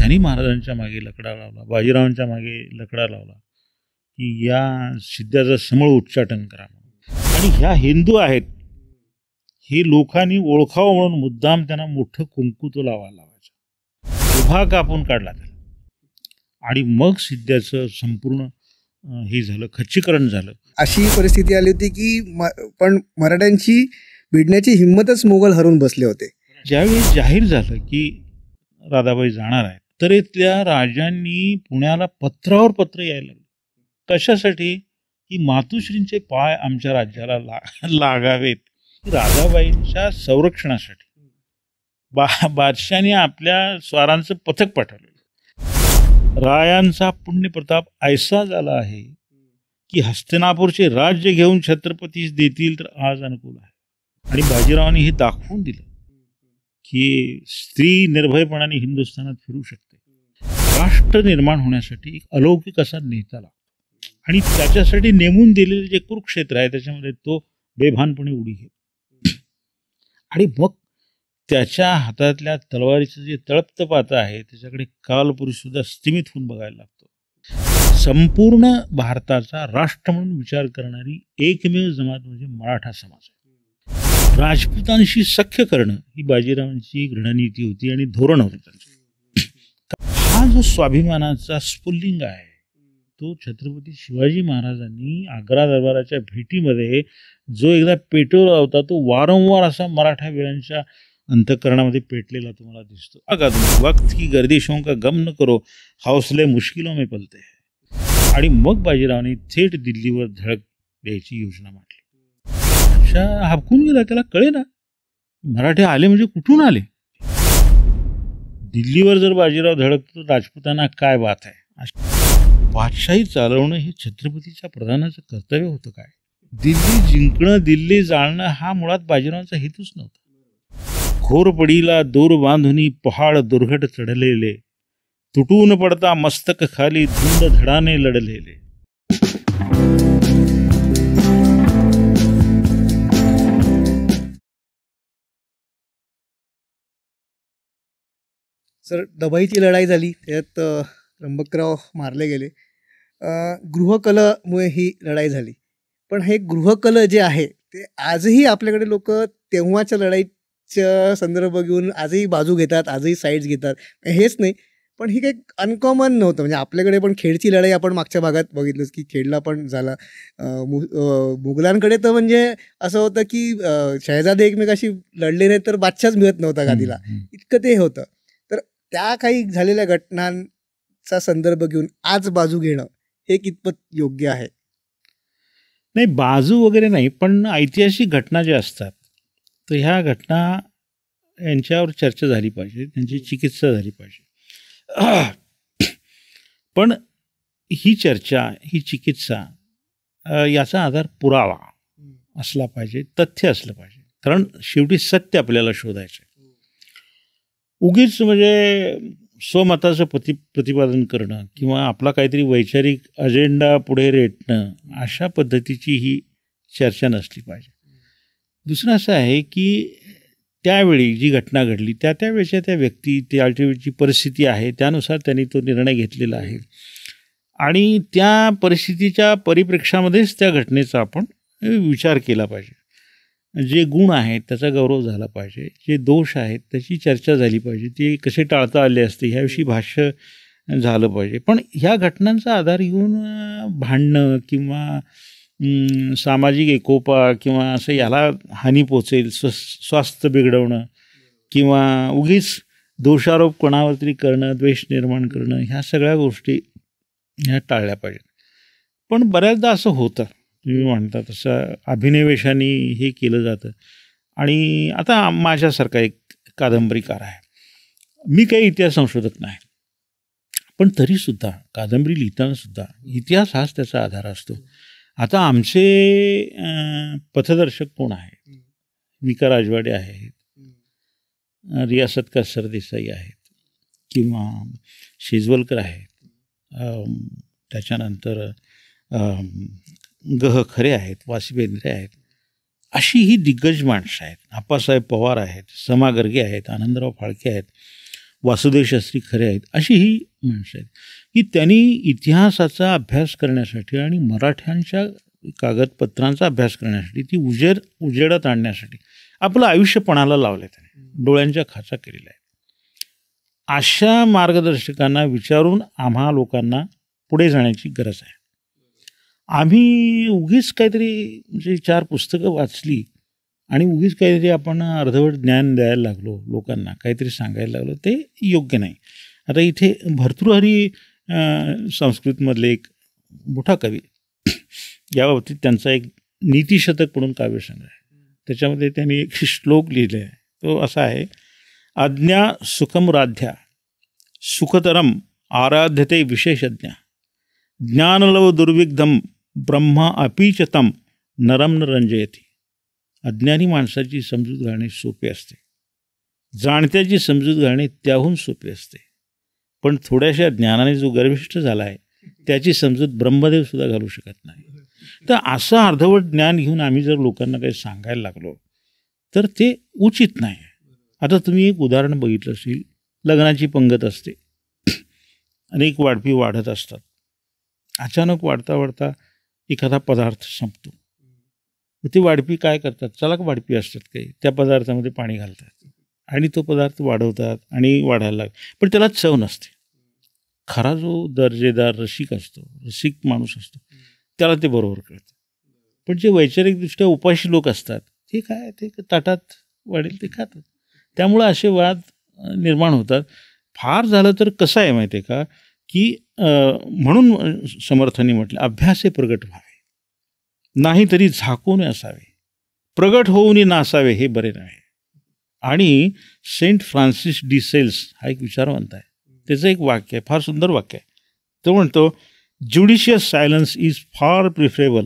त्यांनी महाराजांच्या मागे लकडा लावला, बाजीरावांच्या मागे लकडा लावला की या सिद्ध्याचं समूळ उच्चाटन करा. आणि ह्या हिंदू आहेत हे लोकांनी ओळखावं म्हणून मुद्दाम त्यांना मोठं कुंकू तो लावायचा, उभा कापून काढला त्याला. आणि मग सिद्ध्याचं संपूर्ण हे झालं, खच्चीकरण झालं. अशी परिस्थिती आली होती की पण मराठ्यांची भिडण्याची हिंमतच मोगल हरून बसले होते. ज्यावेळी जाहीर झालं की राधाबाई जाणार आहेत, तर त्या राजांनी पुण्याला पत्रावर पत्र यायला लागले. कशासाठी? की मातुश्रींचे पाय आमच्या राज्याला लागावेत. राधाबाईंच्या संरक्षणासाठी बादशाने आपल्या स्वारांचं पथक पाठवलं. रायांचा पुण्यप्रताप ऐसा झाला आहे की हस्तिनापूरचे राज्य घेऊन छत्रपतीस देतील तर आज अनुकूल आहे. आणि बाजीरावांनी हे दाखवून दिलं की स्त्री निर्भयपणाने हिंदुस्थानात फिरू शकते. राष्ट्र निर्माण होण्यासाठी एक अलौकिक असा नेता लागतो आणि त्याच्यासाठी नेमून दिलेले जे कुरुक्षेत्र आहे त्याच्यामध्ये तो बेभानपणे उडी घेतो. आणि मग त्याच्या हातातल्या तलवारीचं जे तळपत पातं आहे त्याच्याकडे कालपुरुष सुद्धा स्थिमित होऊन बघायला लागतो. संपूर्ण भारताचा राष्ट्र म्हणून विचार करणारी एकमेव जमात म्हणजे मराठा समाज आहे. राजपुतांशी सख्य करणं ही बाजीरावांची रणनीती होती आणि धोरण होते त्यांचं. हा जो स्वाभिमानाचा स्फुल्लिंग आहे तो छत्रपती शिवाजी महाराजांनी आग्रा दरबाराच्या भेटीमध्ये जो एकदा पेटवला होता तो वारंवार असा मराठा वीरांच्या अंतःकरणामध्ये पेटलेला तुम्हाला दिसतो. अगा तुम्ही वक्त की गर्दिशों का गम न करो, हौसले मुश्किलों में पलते हैं. आणि मग बाजीरावांनी थेट दिल्लीवर धडक द्यायची योजना मांडली. अशा हापकून गेला, त्याला कळे ना मराठे आले म्हणजे कुठून आले. दिल्लीवर जर बाजीराव धडकतो राजपुतांना काय बात आहे. बादशाही चालवणं हे छत्रपतीच्या प्रधानाचं कर्तव्य होतं काय. दिल्ली जिंकणं, दिल्ली जाळणं हा मुळात बाजीरावांचा हेतूच नव्हता. घोरपडीला दोर बांधुनी पहाड दुर्घट चढलेले, तुटून पडता मस्तक खाली धुंद धडाने लढलेले. सर, दबाईची लढाई झाली, त्यात त्र्यंबकराव मारले गेले. गृहकलमुळे ही लढाई झाली. पण हे गृहकल जे आहे ते आजही आपल्याकडे लोक तेव्हाच्या लढाईच्या संदर्भ घेऊन आजही बाजू घेतात, आजही साईड्स घेतात. हेच नाही, पण ही काही अनकॉमन नव्हतं. म्हणजे आपल्याकडे पण खेडची लढाई आपण मागच्या भागात बघितलंच की खेडला पण झाला. मुघलांकडे तर म्हणजे असं होतं की शहजादे एकमेकाशी लढले नाही तर बादशाहच मिळत नव्हता गादीला, इतकं ते होतं. तर त्या काही झालेल्या घटनांचा संदर्भ घेऊन आज बाजू घेणं हे कितपत योग्य आहे? नाही, बाजू वगैरे नाही, पण ऐतिहासिक घटना ज्या असतात तर ह्या घटना यांच्यावर चर्चा झाली पाहिजे, त्यांची चिकित्सा झाली पाहिजे. पण ही चर्चा, ही चिकित्सा याचा आधार पुरावा असला पाहिजे, तथ्य असलं पाहिजे. कारण शेवटी सत्य आपल्याला शोधायचं आहे. उगीच म्हणजे स्वमताचं प्रतिपादन करणं किंवा आपला काहीतरी वैचारिक अजेंडा पुढे रेटणं अशा पद्धतीची ही चर्चा नसली पाहिजे. दुसरं असं आहे की त्यावेळी जी घटना घडली त्यावेळेच्या त्या व्यक्ती, त्यावेळची परिस्थिती आहे त्यानुसार त्यांनी तो निर्णय घेतलेला आहे आणि त्या परिस्थितीच्या परिप्रेक्षामध्येच त्या घटनेचा आपण विचार केला पाहिजे. जे गुण आहेत त्याचा गौरव झाला पाहिजे, जे दोष आहेत त्याची चर्चा झाली पाहिजे, ते कसे टाळता आले असते ह्याविषयी भाष्य झालं पाहिजे. पण ह्या घटनांचा आधार घेऊन भांडणं किंवा सामाजिक एकोपा किंवा असं याला हानी पोचेल, स्वास्थ्य बिघडवणं किंवा उगीच दोषारोप कोणावर तरी करणं, द्वेष निर्माण करणं, ह्या सगळ्या गोष्टी ह्या टाळल्या पाहिजेत. पण बऱ्याचदा असं होतं, तुम्ही म्हणता तसं अभिनिवेशाने हे केलं जातं. आणि आता माझ्यासारखा एक कादंबरीकार आहे, मी काही इतिहास संशोधक नाही, पण तरीसुद्धा कादंबरी लिहितानासुद्धा इतिहास हाच त्याचा आधार असतो. आता आमचे पथदर्शक कोण आहेत? विका राजवाडे आहेत, रियासतकार सरदेसाई आहेत किंवा शेजवलकर आहेत, त्याच्यानंतर गह खरे आहेत, वासी बेंद्रे आहेत. अशी ही दिग्गज माणसं आहेत. आप्पासाहेब पवार आहेत, समा गर्गे आहेत, आनंदराव फाळके आहेत. वासुदेव शास्त्री खरे आहेत, अशी ही माणसं आहेत की त्यांनी इतिहासाचा अभ्यास करण्यासाठी आणि मराठ्यांच्या कागदपत्रांचा अभ्यास करण्यासाठी ती उजेडात आणण्यासाठी आपलं आयुष्य पणाला लावलं आहे, त्याने डोळ्यांच्या खाचा केलेल्या आहेत. अशा मार्गदर्शकांना विचारून आम्हा लोकांना पुढे जाण्याची गरज आहे. आम्ही उगीच काहीतरी म्हणजे 4 पुस्तकं वाचली आणि उगीच काहीतरी आपण अर्धवट ज्ञान द्यायला लागलो, लोकांना काहीतरी सांगायला लागलो, ते योग्य नाही. आता इथे भर्तृहरी संस्कृतमधले एक मोठा कवी, याबाबतीत त्यांचा एक नीतिशतक म्हणून काव्यसंग्रह आहे. त्याच्यामध्ये त्यांनी एक श्लोक लिहिले आहे. तो असा आहे: अज्ञा सुखम राध्या सुखतरम आराध्यते विशेषज्ञ ज्ञानलव दुर्विग्धम ब्रह्मा अपीचतम नरम न रंजयती. अज्ञानी माणसाची समजूत घालणे सोपे असते, जाणत्याची समजूत घालणे त्याहून सोपे असते, पण थोड्याशा ज्ञानाने जो गर्विष्ठ झाला आहे त्याची समजूत ब्रह्मदेव सुद्धा घालू शकत नाही. तर असं अर्धवट ज्ञान घेऊन आम्ही जर लोकांना काही सांगायला लागलो तर ते उचित नाही. आता तुम्ही एक उदाहरण बघितलं असेल, लग्नाची पंगत असते, अनेक वाढपी वाढत असतात, अचानक वाढता वाढता एखादा पदार्थ संपतो. ते वाढपी काय करतात, चलाक वाढपी असतात काही, त्या पदार्थामध्ये पाणी घालतात आणि तो पदार्थ वाढवतात आणि वाढायला लागतात, पण त्याला चव नसते. खरा जो दर्जेदार रसिक असतो, रसिक माणूस असतो, त्याला ते बरोबर कळतं. पण जे वैचारिकदृष्ट्या उपाशी लोक असतात ते काय, ते ताटात वाढेल ते खातात. त्यामुळं असे वाद निर्माण होतात. फार झालं तर कसं आहे माहिती आहे का, की म्हणून समर्थांनी म्हटलं अभ्यासे प्रगट व्हावे, नाही तरी झाकून असावे, प्रगट होऊन नासावे हे बरे नव्हे. आणि सेंट फ्रान्सिस डी सेल्स हा एक विचारवंत आहे, त्याचं एक वाक्य आहे, फार सुंदर वाक्य आहे. तो म्हणतो, judicious silence is far preferable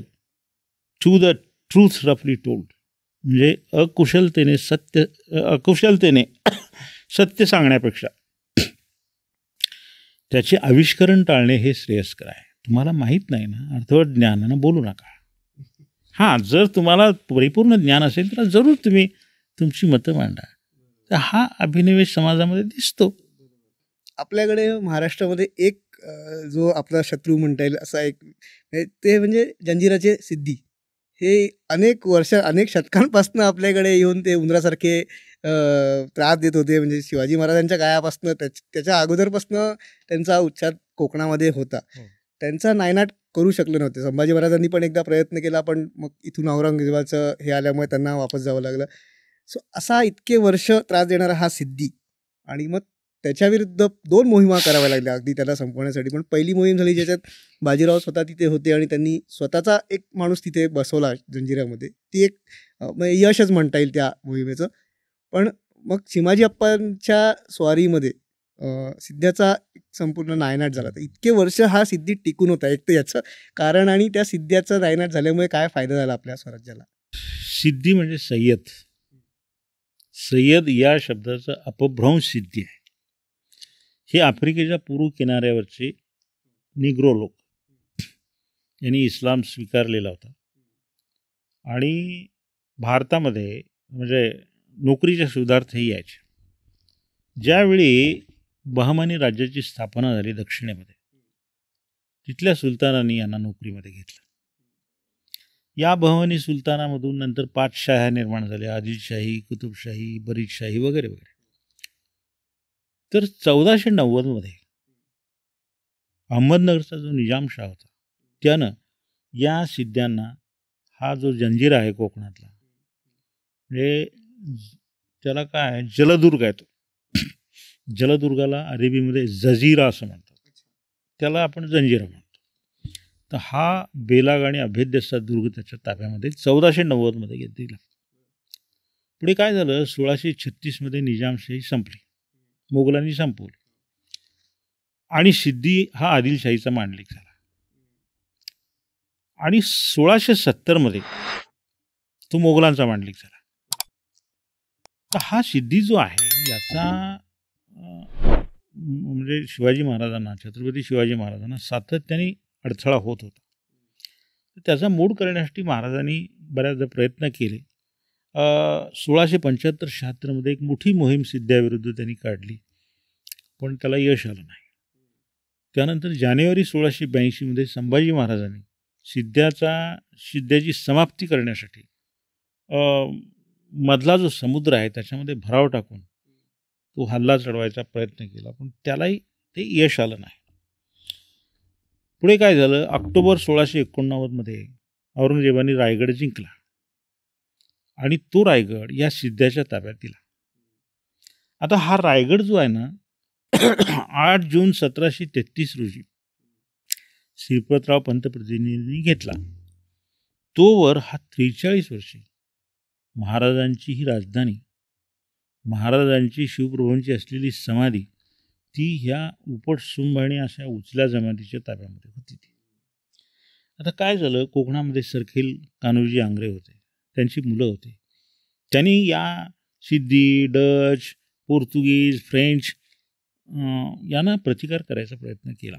to the truth रफली टोल्ड. म्हणजे अकुशलतेने सत्य सांगण्यापेक्षा त्याचे आविष्करण टाळणे हे श्रेयस्कर आहे. तुम्हाला माहीत नाही ना, अर्धवट ज्ञानानं बोलू नका. हां, जर तुम्हाला परिपूर्ण ज्ञान असेल तर जरूर तुम्ही तुमची मतं मांडा. तर हा अभिनिवेश समाजामध्ये दिसतो. आपल्याकडे महाराष्ट्रामध्ये एक जो आपला शत्रू म्हणता येईल असा एक, ते म्हणजे जंजिराचे सिद्धी. हे अनेक शतकांपासून आपल्याकडे येऊन ते उंदरासारखे त्रास देत होते. म्हणजे शिवाजी महाराजांच्या काळापासून त्याच्या अगोदरपासून त्यांचा उच्चार कोकणामध्ये होता. त्यांचा नायनाट करू शकले नव्हते. संभाजी महाराजांनी पण एकदा प्रयत्न केला, पण मग इथून औरंगजेबाचं हे आल्यामुळे त्यांना वापस जावं लागलं. सो असा इतके वर्ष त्रास देणारा हा सिद्धी, आणि मग त्याच्याविरुद्ध 2 मोहिमा कराव्या लागल्या अगदी त्याला संपवण्यासाठी. पण पहिली मोहीम झाली ज्याच्यात बाजीराव स्वतः तिथे होते आणि त्यांनी स्वतःचा एक माणूस तिथे बसवला जंजिऱ्यामध्ये. ती एक यशच म्हणता येईल त्या मोहिमेचं. पण मग चिमाजी अप्पांच्या स्वारीमध्ये सिद्ध्याचा संपूर्ण नायनाट झाला. तर इतके वर्ष हा सिद्धी टिकून होता. एक तर याचं कारण, आणि त्या सिद्ध्याचा नायनाट झाल्यामुळे काय फायदा झाला आपल्या स्वराज्याला. सिद्धी म्हणजे सय्यद. सय्यद या शब्दाचा अपभ्रंश सिद्धी आहे. हे आफ्रिकेच्या पूर्व किनाऱ्यावरचे निग्रो लोक यांनी इस्लाम स्वीकारलेला होता आणि भारतामध्ये म्हणजे नोकरीच्या शोधार्थही यायचे. ज्यावेळी बहमानी राज्याची स्थापना झाली दक्षिणेमध्ये, तिथल्या सुलतानांनी यांना नोकरीमध्ये घेतलं. या बहमानी सुलतानामधून नंतर 5 शाह्या निर्माण झाल्या, आदिलशाही, कुतुबशाही, बरीदशाही वगैरे वगैरे. तर 1490मध्ये अहमदनगरचा जो निजामशाह होता त्यानं या सिद्ध्यांना, हा जो जंजिरा आहे कोकणातला, म्हणजे त्याला काय जलदुर्ग आहे, तो जलदुर्गाला अरेबीमध्ये जजीरा असं म्हणतात, त्याला आपण जंजिरा म्हणतो. तर हा बेलाग आणि अभेद्य असा दुर्ग त्याच्या ताब्यामध्ये 1490मध्ये दिला. पुढे काय झालं, 1636मध्ये निजामशाही संपली, मोगलांनी संपवली आणि सिद्धी हा आदिलशाहीचा मांडलिक झाला. आणि 1670मध्ये तो मोगलांचा मांडलिक झाला. तर हा सिद्धी जो आहे याचा म्हणजे शिवाजी महाराजांना, छत्रपती शिवाजी महाराजांना सातत्याने अडथळा होत होता. तर त्याचा मूड करण्यासाठी महाराजांनी बऱ्याचदा प्रयत्न केले. 1675-76मध्ये एक मोठी मोहीम सिद्ध्याविरुद्ध त्यांनी काढली पण त्याला यश आलं नाही. त्यानंतर जानेवारी 1682 संभाजी महाराजांनी सिद्ध्याची समाप्ती करण्यासाठी मधला जो समुद्र आहे त्याच्यामध्ये भराव टाकून तो हल्ला चढवायचा प्रयत्न केला, पण त्यालाही ते यश आलं नाही. पुढे काय झालं, ऑक्टोबर 1689 औरंगजेबाने रायगड जिंकला आणि तो रायगड या सिद्ध्याच्या ताब्यात दिला. आता हा रायगड जो आहे ना 8 जून 1733 रोजी श्रीपतराव पंतप्रतिनिधींनी घेतला. तोवर हा 43 वर्षे महाराजांची ही राजधानी, महाराजांची शिवप्रभूंची असलेली समाधी ती ह्या उपटसुंभाणी अशा उचल्या जमातीच्या ताब्यामध्ये होती. आता काय झालं, कोकणामध्ये सरखेल कान्होजी आंग्रे होते, त्यांची मुलं होते. त्यांनी या सिद्धी, डच, पोर्तुगीज, फ्रेंच यांना प्रतिकार करायचा प्रयत्न केला,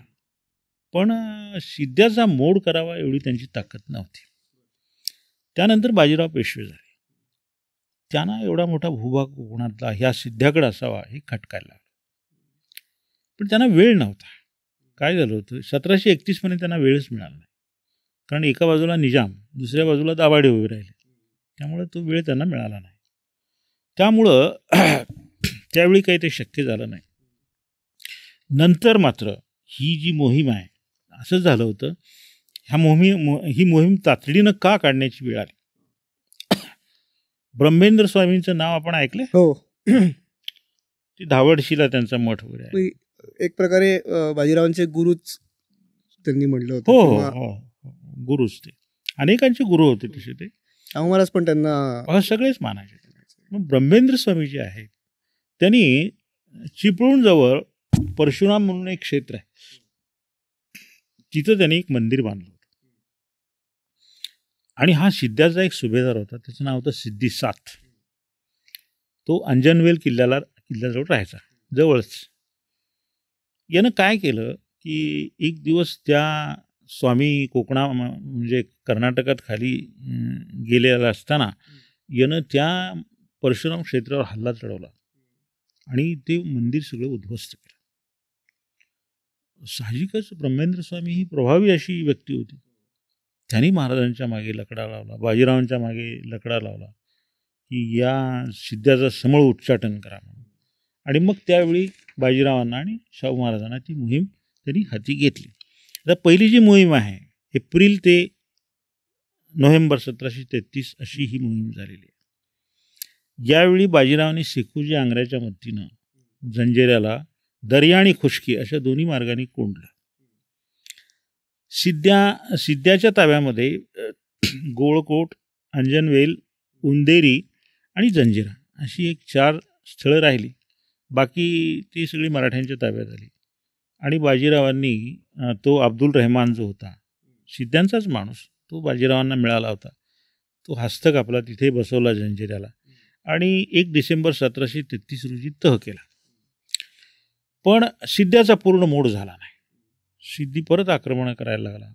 पण सिद्ध्याचा मोड करावा एवढी त्यांची ताकद नव्हती. त्यानंतर बाजीराव पेशवे झाले. त्यांना एवढा मोठा भूभाग कोकणातला ह्या सिद्ध्याकडे असावा हे खटकायला लागलं, पण त्यांना वेळ नव्हता. काय झालं होतं, 1731 त्यांना वेळच मिळाला नाही, कारण एका बाजूला निजाम, दुसऱ्या बाजूला दाभाडे उभे राहिले, त्यामुळे तो वेळ त्यांना मिळाला नाही. त्यामुळं त्यावेळी काही ते शक्य झालं नाही. नंतर मात्र ही जी मोहीम आहे, असं झालं होतं, ही मोहीम तातडीनं का काढण्याची वेळ आली. ब्रह्मेंद्र स्वामींचं नाव आपण ऐकलं हो. ती धावडशीला त्यांचा मठ वगैरे आहे. एक प्रकारे बाजीरावांचे गुरुच त्यांनी म्हटलं होतं. हो हो, गुरुच ते, अनेकांचे गुरु होते तसे ते, शाहू महाराज पण त्यांना सगळेच मानायचे. मग ब्रह्मेंद्र स्वामी जे आहेत त्यांनी चिपळूणजवळ परशुराम म्हणून एक क्षेत्र आहे, तिथं त्यांनी एक मंदिर बांधलं होतं. आणि हा सिद्ध्याचा एक सुभेदार होता, त्याचं नाव होतं सिद्धी साथ. तो अंजनवेल किल्ल्याजवळ राहायचा, जवळच. यानं काय केलं की एक दिवस त्या स्वामी म्हणजे कर्नाटकात खाली गेलेला असताना यानं त्या परशुराम क्षेत्रावर हल्ला चढवला आणि ते मंदिर सगळं उद्ध्वस्त केलं. साहजिकच ब्रह्मेंद्र स्वामी ही प्रभावी अशी व्यक्ती होती. त्यांनी महाराजांच्या मागे लकडा लावला, बाजीरावांच्या मागे लकडा लावला की या सिद्ध्याचं समूळ उच्चाटन करा म्हणून. आणि मग त्यावेळी बाजीरावांना आणि शाहू महाराजांना ती मोहीम त्यांनी हाती घेतली. आता पहिली जी मोहीम आहे एप्रिल ते नोव्हेंबर 1733 अशी ही मोहीम झालेली आहे. यावेळी बाजीरावांनी शेखूजी आंग्र्याच्या मदतीनं जंजिऱ्याला दर्या आणि खुष्की अशा दोन्ही मार्गाने कोंडलं. सिद्ध्याच्या ताब्यामध्ये गोळकोट, अंजनवेल, उंदेरी आणि जंजिरा अशी एक 4 स्थळं राहिली. बाकी ती सगळी मराठ्यांच्या ताब्यात आली. आणि बाजीरावांनी तो अब्दुल रहमान जो होता सिद्ध्यांचाच माणूस, तो बाजीरावांना मिळाला होता, तो हस्तक आपला तिथे बसवला जंजिऱ्याला आणि 1 डिसेंबर 1733 रोजी तह केला. पण सिद्ध्याचा पूर्ण मोड झाला नाही. सिद्धी परत आक्रमण करायला लागला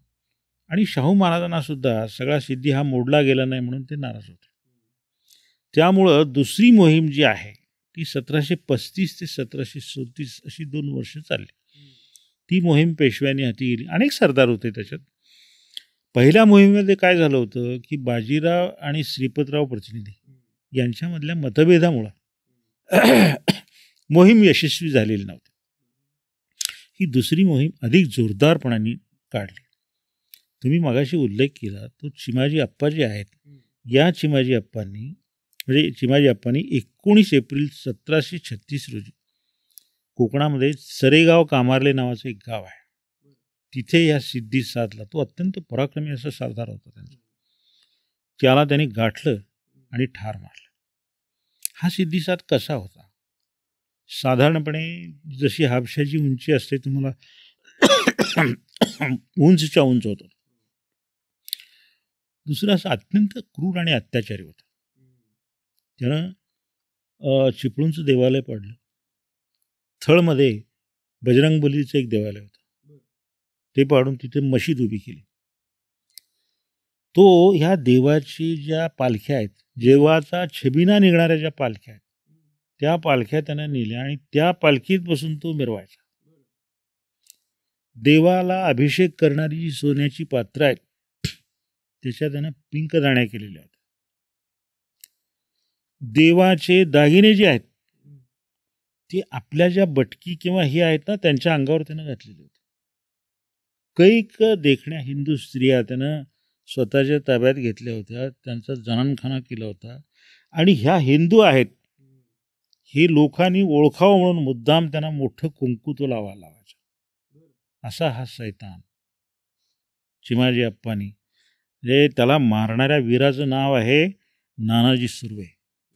आणि शाहू महाराजांना सुद्धा सगळा सिद्धी हा मोडला गेला नाही म्हणून ते नाराज होते. त्यामुळं दुसरी मोहीम जी आहे ती 1735 ते 1737 अशी 2 वर्ष चालली. ती मोहीम पेशव्यांनी हाती गेली. अनेक सरदार होते त्याच्यात. पहिल्या मोहिमेमध्ये काय झालं होतं की बाजीराव आणि श्रीपतराव प्रतिनिधी यांच्यामधल्या मतभेदामुळं मोहीम यशस्वी झालेली नव्हती. ही दुसरी मोहीम अधिक जोरदारपणाने काढली. तुम्ही मगाशी उल्लेख केला तो चिमाजी अप्पा जे आहेत, या चिमाजी अप्पांनी 19 एप्रिल 1736 रोजी कोकणामध्ये सरेगाव कामार्ले नावाचं एक गाव आहे, तिथे या सिद्धी साधला. तो अत्यंत पराक्रमी असा सरदार होता त्यांचा. त्याला त्यांनी गाठलं आणि ठार मारलं. हा सिद्धी साध कसा होता, साधारणपणे जशी हापशाची उंची असते तुम्हाला उंचच्या उंच होतं. दुसरा असा अत्यंत क्रूर आणि अत्याचारी होता. त्यानं चिपळूणचं देवालय पाडलं. थळमध्ये बजरंगबलीचं एक देवालय होतं, ते पाडून तिथे मशीद उभी केली. तो ह्या देवाची ज्या पालख्या आहेत, देवाचा छबिना निघणाऱ्या ज्या पालख्या आहेत त्या पालख्या त्यानं नेल्या आणि त्या पालखीत बसून तो मिरवायचा. देवाला अभिषेक करणारी जी सोन्याची पात्र आहेत त्याच्या त्यानं पिंक दाण्या केलेल्या होत्या. देवाचे दागिने जे आहेत ते आपल्या ज्या बटकी किंवा हे आहेत ना त्यांच्या अंगावर त्यानं घातलेले होते. कैक देखण्या हिंदू स्त्रिया त्यानं स्वतःच्या ताब्यात घेतल्या होत्या, त्यांचा जनानखाना केला होता. आणि ह्या हिंदू आहेत हे लोकांनी ओळखावं म्हणून मुद्दाम त्यांना मोठं कुंकू तो लावायचा. असा हा सैतान चिमाजी अप्पानी, जे त्याला मारणाऱ्या वीराचं नाव आहे नानाजी सुर्वे.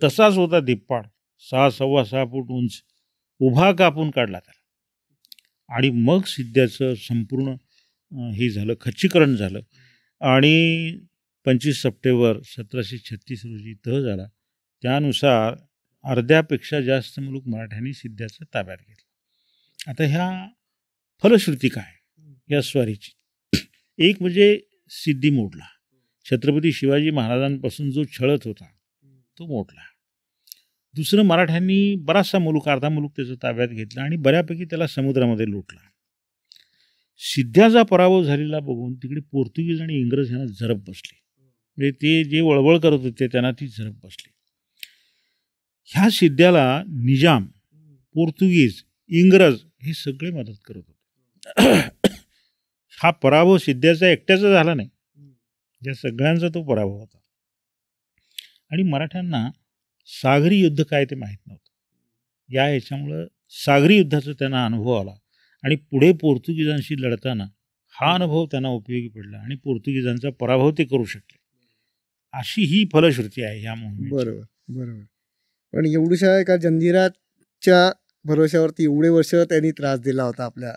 तसाच होता धिप्पाड, 6-6.25 फूट उंच, उभा कापून काढला त्याला. आणि मग सिद्ध्याचं संपूर्ण हे झालं, खच्चीकरण झालं. आणि 25 सप्टेंबर 1736 रोजी तह झाला. त्यानुसार अर्ध्यापेक्षा जास्त मुलूक मराठ्यांनी सिद्ध्याचं ताब्यात घेतलं. आता ह्या फलश्रुती काय या स्वारीची? एक म्हणजे सिद्धी मोडला. छत्रपती शिवाजी महाराजांपासून जो छळत होता तो मोडला. दुसरं, मराठ्यांनी बराचसा मुलूक, अर्धा मुलूक त्याचं ताब्यात घेतला आणि बऱ्यापैकी त्याला समुद्रामध्ये लुटला. सिद्ध्याचा पराभव झालेला बघून तिकडे पोर्तुगीज आणि इंग्रज यांना झरप बसली. म्हणजे ते जे वळवळ करत होते त्यांना ती झरप बसली. ह्या सिद्ध्याला निजाम, पोर्तुगीज, इंग्रज हे सगळे मदत करत होते. हा पराभव सिद्ध्याचा एकट्याचा झाला नाही, या सगळ्यांचा तो पराभव होता. आणि मराठ्यांना सागरी युद्ध काय ते माहीत नव्हतं. या ह्याच्यामुळं सागरी युद्धाचा त्यांना अनुभव आला आणि पुढे पोर्तुगीजांशी लढताना हा अनुभव त्यांना उपयोगी पडला आणि पोर्तुगीजांचा पराभव ते करू शकले. अशी ही फलश्रुती आहे ह्या मोहिमेची. बरोबर बरोबर. पण एवढ्याशा एका जंजिराच्या भरोश्यावरती एवढे वर्ष त्यांनी त्रास दिला होता आपल्या.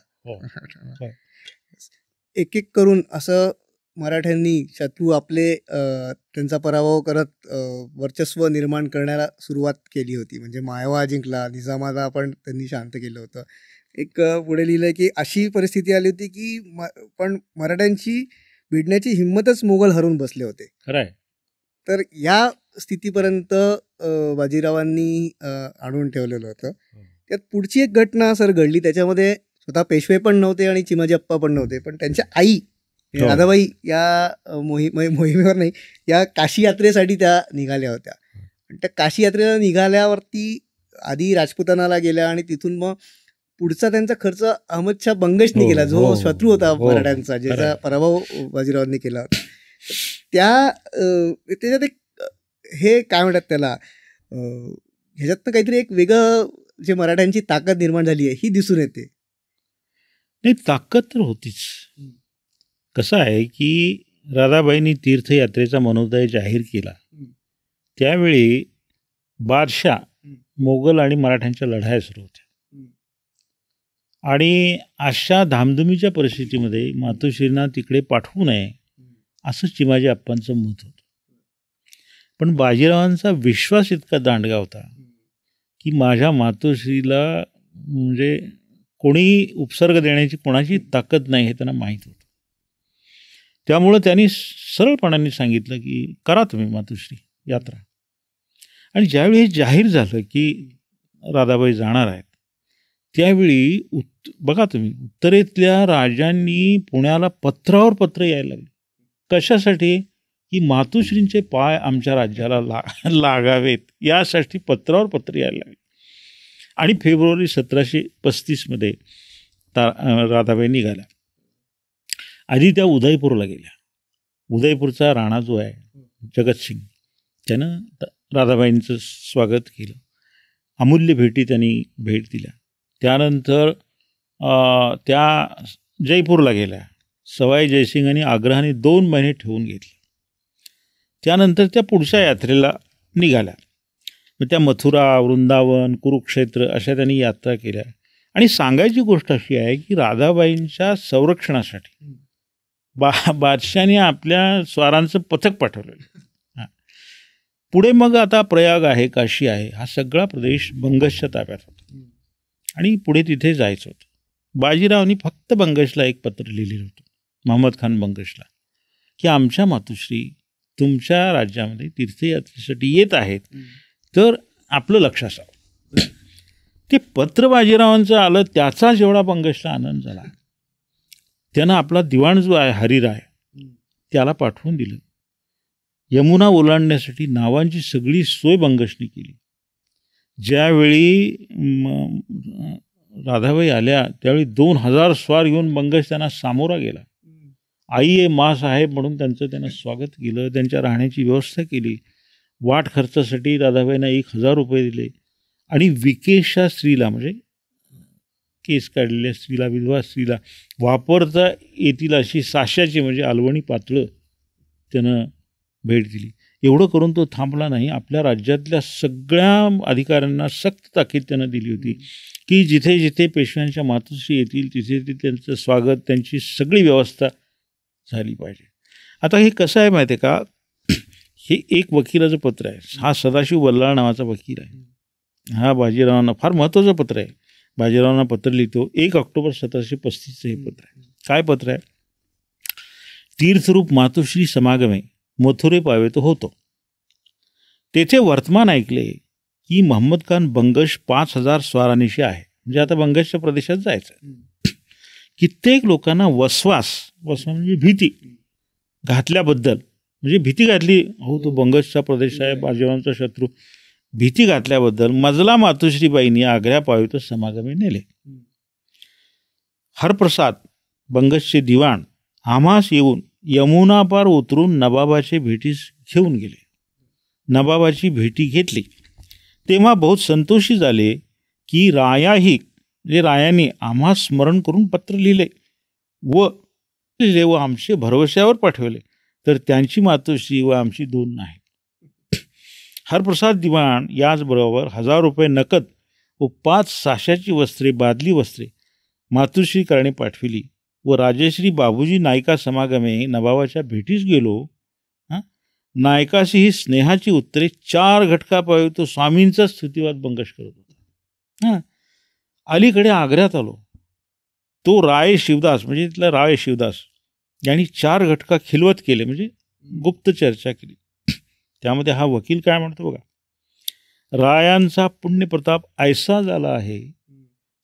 एक एक करून असं मराठ्यांनी शत्रू आपले त्यांचा पराभव करत वर्चस्व निर्माण करण्याला सुरुवात केली होती. म्हणजे मायवा जिंकला, निजामाला पण त्यांनी शांत केलं होतं. एक पुढे लिहिलं की अशी परिस्थिती आली होती की पण मराठ्यांची भिडण्याची हिंमतच मोगल हरून बसले होते. खरं आहे. तर या स्थितीपर्यंत बाजीरावांनी आणून ठेवलेलं होतं. त्यात पुढची एक घटना सर घडली, त्याच्यामध्ये स्वतः पेशवे पण नव्हते आणि चिमाजी अप्पा पण नव्हते, पण त्यांच्या आई राधाबाई या मोहिमेवर नाही, या काशी यात्रेसाठी त्या निघाल्या होत्या. आणि त्या काशी यात्रेला निघाल्यावरती आधी राजपुतानाला गेल्या आणि तिथून मग पुढचा त्यांचा खर्च अहमदशाह बंगशने केला, जो शत्रू होता मराठ्यांचा, ज्याचा पराभव बाजीरावांनी केला होता. त्याच्यात एक हे काय म्हणतात त्याला, ह्याच्यातनं काहीतरी एक वेगळं जे मराठ्यांची ताकद निर्माण झाली आहे ही दिसून येते. नाही, ताकद तर होतीच. कसं आहे की राधाबाईंनी तीर्थयात्रेचा मनोदय जाहीर केला त्यावेळी बादशाह, मोगल आणि मराठ्यांच्या लढाया सुरू होत्या. आणि अशा धामधुमीच्या परिस्थितीमध्ये मातोश्रींना तिकडे पाठवू नये असं चिमाजी अप्पांचं मत होतं. पण बाजीरावांचा विश्वास इतका दांडगा होता की माझ्या मातोश्रीला म्हणजे कोणी उपसर्ग देण्याची कोणाची ताकद नाही हे त्यांना माहीत होतं. त्यामुळं त्यांनी सरळपणाने सांगितलं की करा तुम्ही मातोश्री यात्रा. आणि ज्यावेळी हे जाहीर झालं की राधाबाई जाणार आहेत त्यावेळी बघा तुम्ही, उत्तरेतल्या राजांनी पुण्याला पत्रावर पत्र यायला लागले. कशासाठी? की मातोश्रींचे पाय आमच्या राज्याला लागावेत यासाठी पत्रावर पत्र यायला लागले. आणि फेब्रुवारी 1735 राधाबाई निघाल्या. आधी त्या उदयपूरला गेल्या. उदयपूरचा राणा जो आहे जगतसिंग, त्यानं राधाबाईंचं स्वागत केलं. अमूल्य भेटी त्यांनी भेट दिल्या. त्यानंतर त्या जयपूरला गेल्या. सवाई जयसिंगांनी आग्रहाने 2 महिने ठेवून घेतले. त्यानंतर त्या पुढच्या यात्रेला निघाल्या. मग त्या मथुरा, वृंदावन, कुरुक्षेत्र अशा त्यांनी यात्रा केल्या. आणि सांगायची गोष्ट अशी आहे की राधाबाईंच्या संरक्षणासाठी बादशाने आपल्या स्वारांचं पथक पाठवलेलं. पुढे मग आता प्रयाग आहे, काशी आहे, हा सगळा प्रदेश बंगशच्या ताब्यात होता आणि पुढे तिथे जायचं होतं. बाजीरावांनी फक्त बंगशला एक पत्र लिहिलेलं होतं, महम्मद खान बंगशला, की आमच्या मातोश्री तुमच्या राज्यामध्ये तीर्थयात्रेसाठी येत आहेत, तर आपलं लक्ष असावं. ते पत्र बाजीरावांचं आलं, त्याचा जेवढा बंगशला आनंद झाला, त्यानं आपला दिवाण जो आहे हरिराय त्याला पाठवून दिलं. यमुना ओलांडण्यासाठी नावांची सगळी सोय बंगशने केली. ज्यावेळी राधाबाई आल्या त्यावेळी 2000 स्वार घेऊन बंगश त्यांना सामोरा गेला. आई ए मा साहेब म्हणून त्यानं स्वागत केलं. त्यांच्या राहण्याची व्यवस्था केली. वाट खर्चासाठी राधाबाईंना 1000 रुपये दिले आणि विकेशा स्त्रीला, म्हणजे केस काढलेल्या स्त्रीला, विधवा स्त्रीला वापरता येतील अशी साशाची म्हणजे अलवणी पातळं त्यानं भेट दिली. एवढं करून तो थांबला नाही. आपल्या राज्यातल्या सगळ्या अधिकाऱ्यांना सक्त ताकीद त्यानं दिली होती की जिथे जिथे पेशव्यांच्या मातोश्री येतील तिथे तिथे त्यांचं स्वागत, त्यांची सगळी व्यवस्था झाली पाहिजे. आता हे कसं आहे माहिती आहे का, हे एक वकिलाचं पत्र आहे. हा सदाशिव बल्लाळ नावाचा वकील आहे. हा बाजीरावांना फार महत्त्वाचं पत्र आहे. बाजीरावांना पत्र लिहितो. 1 ऑक्टोबर 1735 हे पत्र आहे. काय पत्र आहे? तीर्थरूप मातोश्री समागमे मथुरे पावे तो होतो. तेथे वर्तमान ऐकले की महम्मद खान बंगश 5000 स्वारानिशी आहे. म्हणजे आता बंगशच्या प्रदेशात जायचं. कित्येक लोकांना वसवास म्हणजे भीती घातल्याबद्दल, म्हणजे भीती घातली, हो तो बंगशचा प्रदेश आहे, बाजीरावांचा शत्रू, भीती घातल्याबद्दल मजला मातोश्रीबाईंनी आग्र्या पावित समागमे नेले. हरप्रसाद बंगशचे दिवाण आम्हास येऊन यमुना पार उतरून नवाबाचे भेटीस घेऊन गेले. नवाबाची भेटी घेतली तेव्हा बहुत संतोषी झाले की रायाने आम्हा स्मरण करून पत्र लिहिले व आमचे भरवशावर पाठवले, तर त्यांची मातोश्री व आमची 2 नाही. हरप्रसाद दिवाण याचबरोबर 1000 रुपये नकद व 5 साशाची वस्त्रे, बादली वस्त्रे मातोश्री कारणे पाठविली व राजश्री बाबूजी नायका समागमे नवाबाच्या भेटीस गेलो. नायकाशी ही स्नेहाची उत्तरे 4 घटका पावे तो स्वामींचा स्तुतिवाद बंगश करत होता. अलीकडे आग्र्यात आलो. तो राय शिवदास, म्हणजे तिथला राय शिवदास यांनी 4 घटका खिलवत केले, म्हणजे गुप्त चर्चा केली. त्यामध्ये हा वकील काय म्हणतो बघा, रायांचा पुण्यप्रताप ऐसा झाला आहे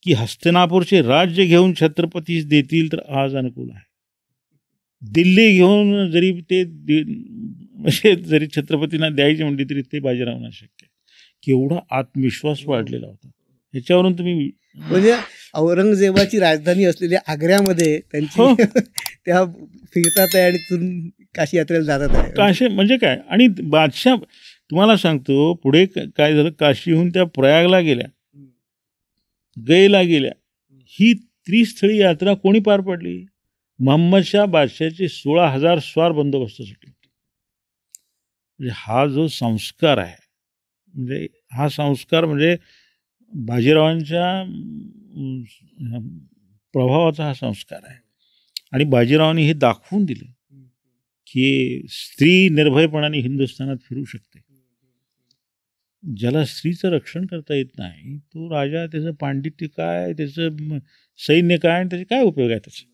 की हस्तिनापूरचे राज्य घेऊन छत्रपतीस देतील तर आज अनुकूल आहे. दिल्ली घेऊन जरी ते म्हणजे जरी छत्रपतींना द्यायची म्हणली तरी ते बाजीरावांना शक्य आहे. केवढा आत्मविश्वास वाढलेला होता ह्याच्यावरून तुम्ही, म्हणजे औरंगजेबाची राजधानी असलेल्या आग्र्यामध्ये त्यांची त्या फिरतात आहे आणि तिथून काशी यात्रेला जातात आहे. काशी म्हणजे काय, आणि बादशाह तुम्हाला सांगतो पुढे काय झालं, काशीहून त्या प्रयागला गेल्या, गयला गेल्या. ही त्रिस्थळी यात्रा कोणी पार पडली? महम्मदशाह बादशाहचे 16,000 स्वार बंदोबस्तासाठी. म्हणजे हा जो संस्कार आहे, म्हणजे हा संस्कार म्हणजे बाजीरावांच्या प्रभावाचा हा संस्कार आहे. आणि बाजीरावांनी हे दाखवून दिलं की स्त्री निर्भयपणाने हिंदुस्थानात फिरू शकते. ज्याला स्त्रीचं रक्षण करता येत नाही तो राजा, त्याचं पांडित्य काय, त्याचं सैन्य काय आणि त्याचे काय उपयोग आहे त्याचा.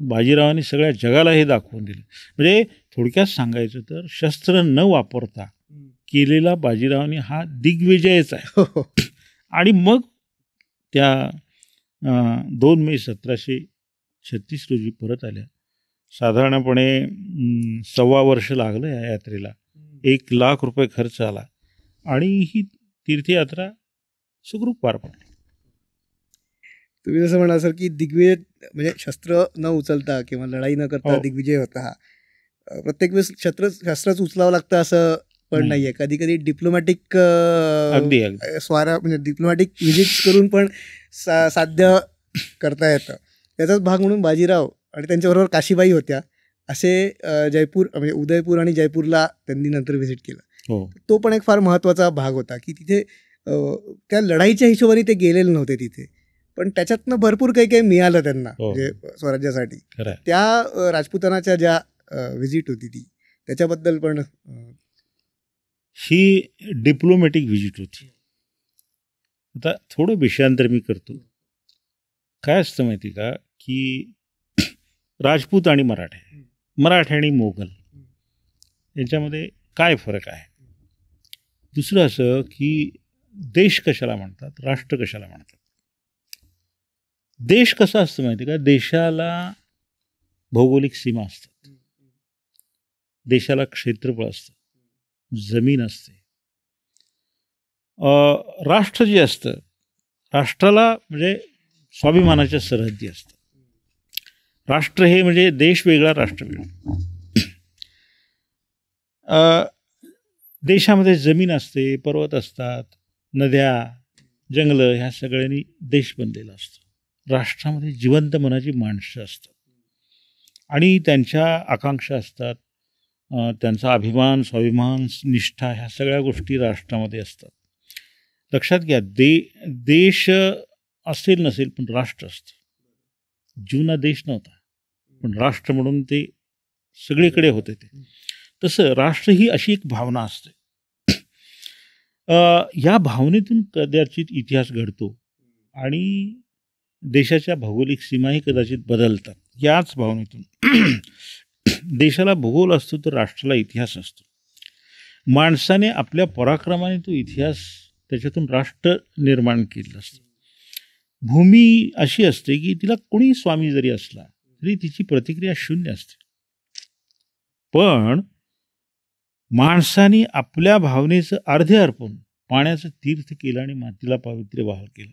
बाजीरावांनी सगळ्या जगाला हे दाखवून दिलं. म्हणजे थोडक्यात सांगायचं तर शस्त्र न वापरता केलेला बाजीरावांनी हा दिग्विजयच आहे. आणि मग त्या 2 मे 1736 रोजी परत आल्या. साधारणपणे 1.25 वर्ष लागलं या यात्रेला. 1 लाख रुपये खर्च आला आणि ही तीर्थयात्रा सुखरूप पार पडली. तुम्ही जसं म्हणा सर की दिग्विजय म्हणजे शस्त्र न उचलता किंवा लढाई न करता दिग्विजय होता हा. प्रत्येक वेळेस शस्त्रच उचलावं लागतं असं पण नाहीये. कधी कधी डिप्लोमॅटिक स्वारा म्हणजे डिप्लोमॅटिक व्हिजिट्स करून पण साध्य करता येतं. त्याचाच भाग म्हणून बाजीराव आणि त्यांच्याबरोबर काशीबाई होत्या. असे जयपूर म्हणजे उदयपूर आणि जयपूरला त्यांनी नंतर व्हिजिट केलं. तो पण एक फार महत्त्वाचा भाग होता की तिथे त्या लढाईच्या हिशोबाने ते गेलेले नव्हते तिथे, पण त्याच्यातनं भरपूर काही काही मिळालं त्यांना म्हणजे स्वराज्यासाठी. त्या राजपुतानाच्या ज्या व्हिजिट होती ती त्याच्याबद्दल पण ही डिप्लोमॅटिक व्हिजिट होती. आता थोडं विषयांतर मी करतो. काय असतं माहिती का की राजपूत आणि मराठे आणि मोगल याच्यामध्ये काय फरक आहे. दुसरं असं की देश कशाला म्हणतात, राष्ट्र कशाला म्हणतात. देश कसा असतो माहिती का, देशाला भौगोलिक सीमा असतात, देशाला क्षेत्रफळ असतं, जमीन असते. राष्ट्र जे असतं, राष्ट्राला म्हणजे स्वाभिमानाच्या सरहद्दी असतात. राष्ट्र हे म्हणजे देश वेगळा, राष्ट्र वेगळा. देशामध्ये जमीन असते, पर्वत असतात, नद्या, जंगलं, ह्या सगळ्यांनी देश बनलेला असतो. राष्ट्रामध्ये जिवंत मनाची माणसं असतात आणि त्यांच्या आकांक्षा असतात, त्यांचा अभिमान, स्वाभिमान, निष्ठा, ह्या सगळ्या गोष्टी राष्ट्रामध्ये असतात. लक्षात घ्या, देश असेल नसेल पण राष्ट्र असतं. जुना देश नव्हता पण राष्ट्र म्हणून ते सगळीकडे होते. ते तसं राष्ट्र ही अशी एक भावना असते. या भावनेतून कदाचित इतिहास घडतो आणि देशाच्या भौगोलिक सीमाही कदाचित बदलतात. याच भावनेतून देशाला भूगोल असतो तर राष्ट्राला इतिहास असतो. माणसाने आपल्या पराक्रमाने तो इतिहास, त्याच्यातून राष्ट्र निर्माण केलेलं असतं. भूमी अशी असते की तिला कोणी स्वामी जरी असला तरी तिची प्रतिक्रिया शून्य असते. पण माणसाने आपल्या भावनेचं अर्धे अर्पण पाण्याचं तीर्थ केलं आणि मातीला पावित्र्य बहाल केलं.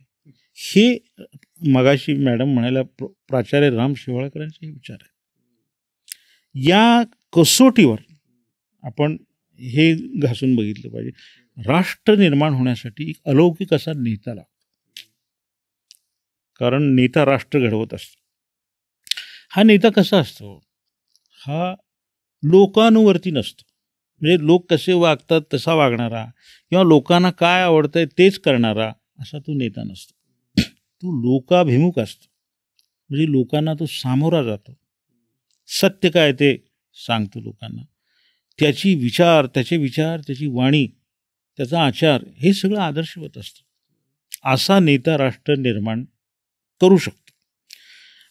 हे मगाशी मॅडम म्हणायला प्राचार्य राम शेवाळकरांचे हे विचार आहेत. या कसोटीवर आपण हे घासून बघितलं पाहिजे. राष्ट्र निर्माण होण्यासाठी एक अलौकिक असा नेता लागतो, कारण नेता राष्ट्र घडवत असतो. हा नेता कसा असतो, हा लोकांवरती नसतो. म्हणजे लोक कसे वागतात तसा वागणारा किंवा लोकांना काय आवडतंय तेच करणारा असा तो नेता नसतो. तो लोकाभिमुख असतो. म्हणजे लोकांना तो सामोरा जातो, सत्य काय ते सांगतो लोकांना. त्याचे विचार, त्याची वाणी, त्याचा आचार हे सगळं आदर्शवत असतं. असा नेता राष्ट्र निर्माण करू शकतो.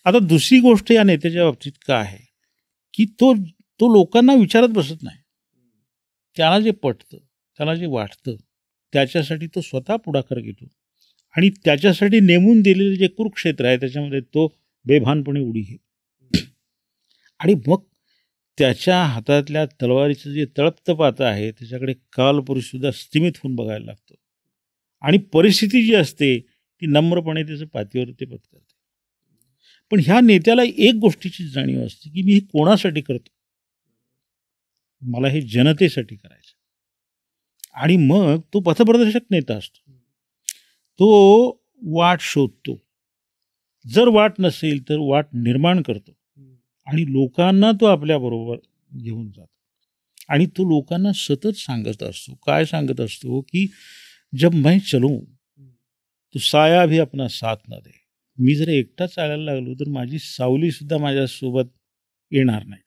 आता दुसरी गोष्ट या नेत्याच्या बाबतीत काय आहे की तो लोकांना विचारत बसत नाही. त्याला जे पटतं, त्याला जे वाटतं त्याच्यासाठी तो स्वतः पुढाकार घेतो आणि त्याच्यासाठी नेमून दिलेले जे कुरुक्षेत्र आहे त्याच्यामध्ये तो बेभानपणे उडी घेतो. आणि मग त्याच्या हातातल्या तलवारीचं जे तळपतं पातं आहे त्याच्याकडे कालपुरुषसुद्धा स्थिमित होऊन बघायला लागतो आणि परिस्थिती जी असते ती नम्रपणे त्याचं पाठीवर ते पत्करते. पण ह्या नेत्याला एक गोष्टीची जाणीव असते की मी हे कोणासाठी करतो, मला हे जनतेसाठी करायचं. आणि मग तो पथप्रदर्शक नेता असतो. तो वाट शोधतो, जर वाट नसेल तर वाट निर्माण करतो आणि लोकांना तो आपल्याबरोबर घेऊन जातो. आणि तो लोकांना सतत सांगत असतो, काय सांगत असतो की जब मैं चलूं तो साया भी अपना साथ न दे. मी जर एकटा चालायला लागलो तर माझी सावलीसुद्धा माझ्यासोबत येणार नाही.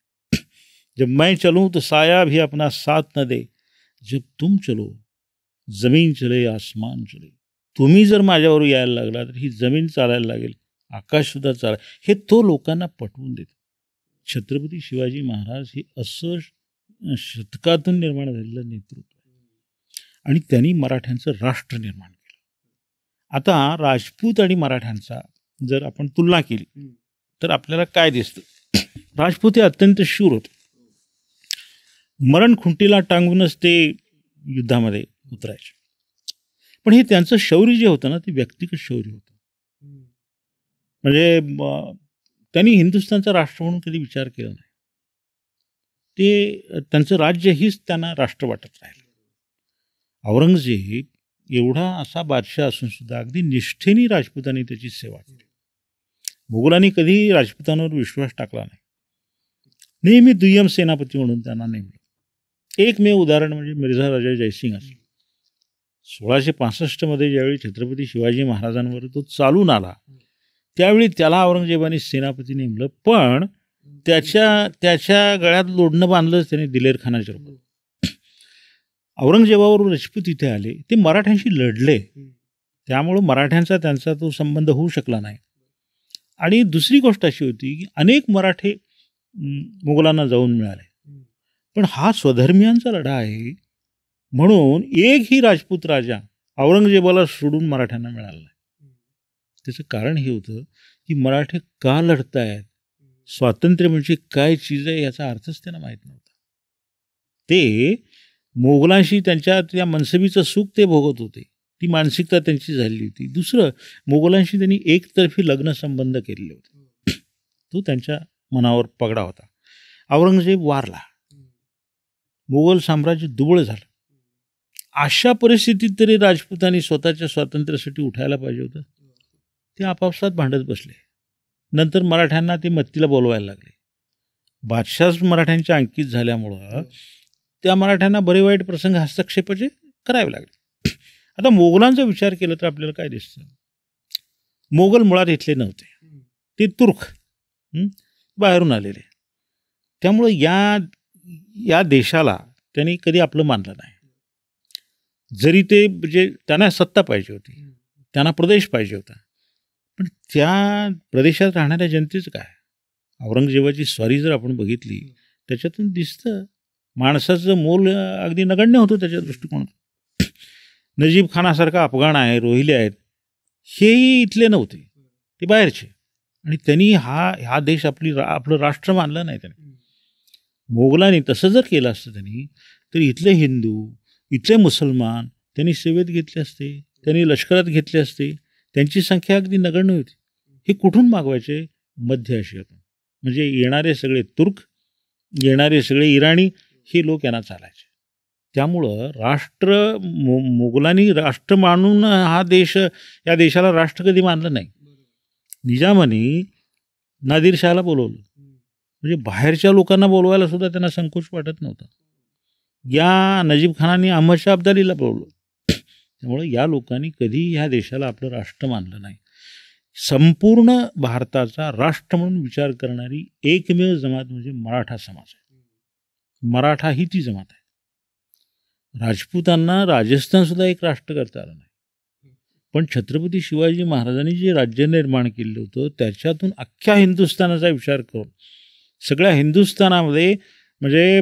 जब मैं चलूं तो साया भी अपना साथ न दे, जब तुम चलो जमीन चले आसमान चले. तुम्ही जर माझ्यावर यायला लागला तर ही जमीन चालायला लागेल, आकाशसुद्धा चालाय. हे तो लोकांना पटवून देतो. छत्रपती शिवाजी महाराज हे असं शतकातून निर्माण झालेलं नेतृत्व आहे आणि त्यांनी मराठ्यांचं राष्ट्र निर्माण केलं. आता राजपूत आणि मराठ्यांचा जर आपण तुलना केली तर आपल्याला काय दिसतं, राजपूत हे अत्यंत शूर होते. मरण खुंटीला टांगूनच ते युद्धामध्ये उतरायचे. पण हे त्यांचं शौर्य जे होतं ना ते व्यक्तिगत शौर्य होतं. म्हणजे त्यांनी हिंदुस्थानचा राष्ट्र म्हणून कधी विचार केला नाही. ते त्यांचं राज्य हीच त्यांना राष्ट्र वाटत राहिलं. औरंगजेब एवढा असा बादशाह असून सुद्धा अगदी निष्ठेने राजपुतांनी त्याची सेवा केली. मुघलांनी कधी राजपुतांवर विश्वास टाकला नाही. नेहमी दुय्यम सेनापती म्हणून त्यांना नेमलं. एकमेव उदाहरण म्हणजे मिर्झा राजा जयसिंग असेल. 1665 मध्ये ज्यावेळी छत्रपती शिवाजी महाराजांवर तो चालून आला त्यावेळी त्याला औरंगजेबाने सेनापती नेमलं. पण त्याच्या गळ्यात लोढणं बांधलंच त्याने दिलेर खानाच्या रूपात. औरंगजेबावर राजपूत इथे आले, ते मराठ्यांशी लढले, त्यामुळं मराठ्यांचा त्यांचा तो संबंध होऊ शकला नाही. आणि दुसरी गोष्ट अशी होती की अनेक मराठे मुघलांना जाऊन मिळाले. पण हा स्वधर्मियांचा लढा आहे म्हणून एकही राजपूत राजा औरंगजेबाला सोडून मराठ्यांना मिळालं नाही. त्याचं कारण हे होतं की मराठे का लढतायत, स्वातंत्र्य म्हणजे काय चीज आहे याचा अर्थच त्यांना माहीत नव्हता. ते मोगलांशी त्यांच्या त्या मनसबीचं सुख ते भोगत होते, ती मानसिकता त्यांची झालेली होती. दुसरं, मोगलांशी त्यांनी एकतर्फी लग्न संबंध केलेले होते, तो त्यांच्या मनावर पगडा होता. औरंगजेब वारला, मोगल साम्राज्य दुबळ झालं. अशा परिस्थितीत तरी राजपुतांनी स्वतःच्या स्वातंत्र्यासाठी उठायला पाहिजे होतं. ते आपापसात भांडत बसले. नंतर मराठ्यांना ते मत्तीला बोलवायला लागले. बादशाह मराठ्यांच्या अंकित झाल्यामुळं त्या मराठ्यांना बरे वाईट प्रसंग हस्तक्षेपाचे करावे लागले. आता मोगलांचा विचार केला तर आपल्याला काय दिसतं, मोगल मुळात इथले नव्हते, ते तुर्क बाहेरून आलेले. त्यामुळं या देशाला त्यांनी कधी आपलं मानलं नाही. जरी ते म्हणजे त्यांना सत्ता पाहिजे होती, त्यांना प्रदेश पाहिजे होता, पण त्या प्रदेशात राहणाऱ्या जनतेचं काय. औरंगजेबाची स्वारी जर आपण बघितली त्याच्यातून दिसतं माणसाचं मोल अगदी नगण्य होतं त्याच्या दृष्टिकोनातून. नजीब खानासारखा अफगाण आहे, रोहिले आहेत, हेही इथले नव्हते, ते बाहेरचे. आणि त्यांनी हा देश आपलं राष्ट्र मानलं नाही. त्यांनी मोगलांनी तसं जर केलं असतं त्यांनी, तर इथले हिंदू, इथले मुसलमान त्यांनी सेवेत घेतले असते, त्यांनी लष्करात घेतले असते. त्यांची संख्या अगदी नगण्य होती. हे कुठून मागवायचे? मध्य आशियातून. म्हणजे येणारे सगळे तुर्क, येणारे सगळे इराणी, हे लोक यांना चालायचे. त्यामुळं मोगलांनी राष्ट्र मानून या देशाला राष्ट्र कधी मानलं नाही. निजामाने नादिरशहाला बोलवलं, म्हणजे बाहेरच्या लोकांना बोलवायला सुद्धा त्यांना संकोच वाटत नव्हता. या नजीब खानाने अहमदशाह अब्दालीला बोलवलं. त्यामुळे या लोकांनी कधी ह्या देशाला आपलं राष्ट्र मानलं नाही. संपूर्ण भारताचा राष्ट्र म्हणून विचार करणारी एकमेव जमात म्हणजे मराठा समाज आहे. मराठा ही ती जमात आहे. राजपूतांना राजस्थान सुद्धा एक राष्ट्र करता आलं नाही. पण छत्रपती शिवाजी महाराजांनी जे राज्य निर्माण केलं होतं त्याच्यातून अख्ख्या हिंदुस्थानाचा विचार करून सगळ्या हिंदुस्थानामध्ये म्हणजे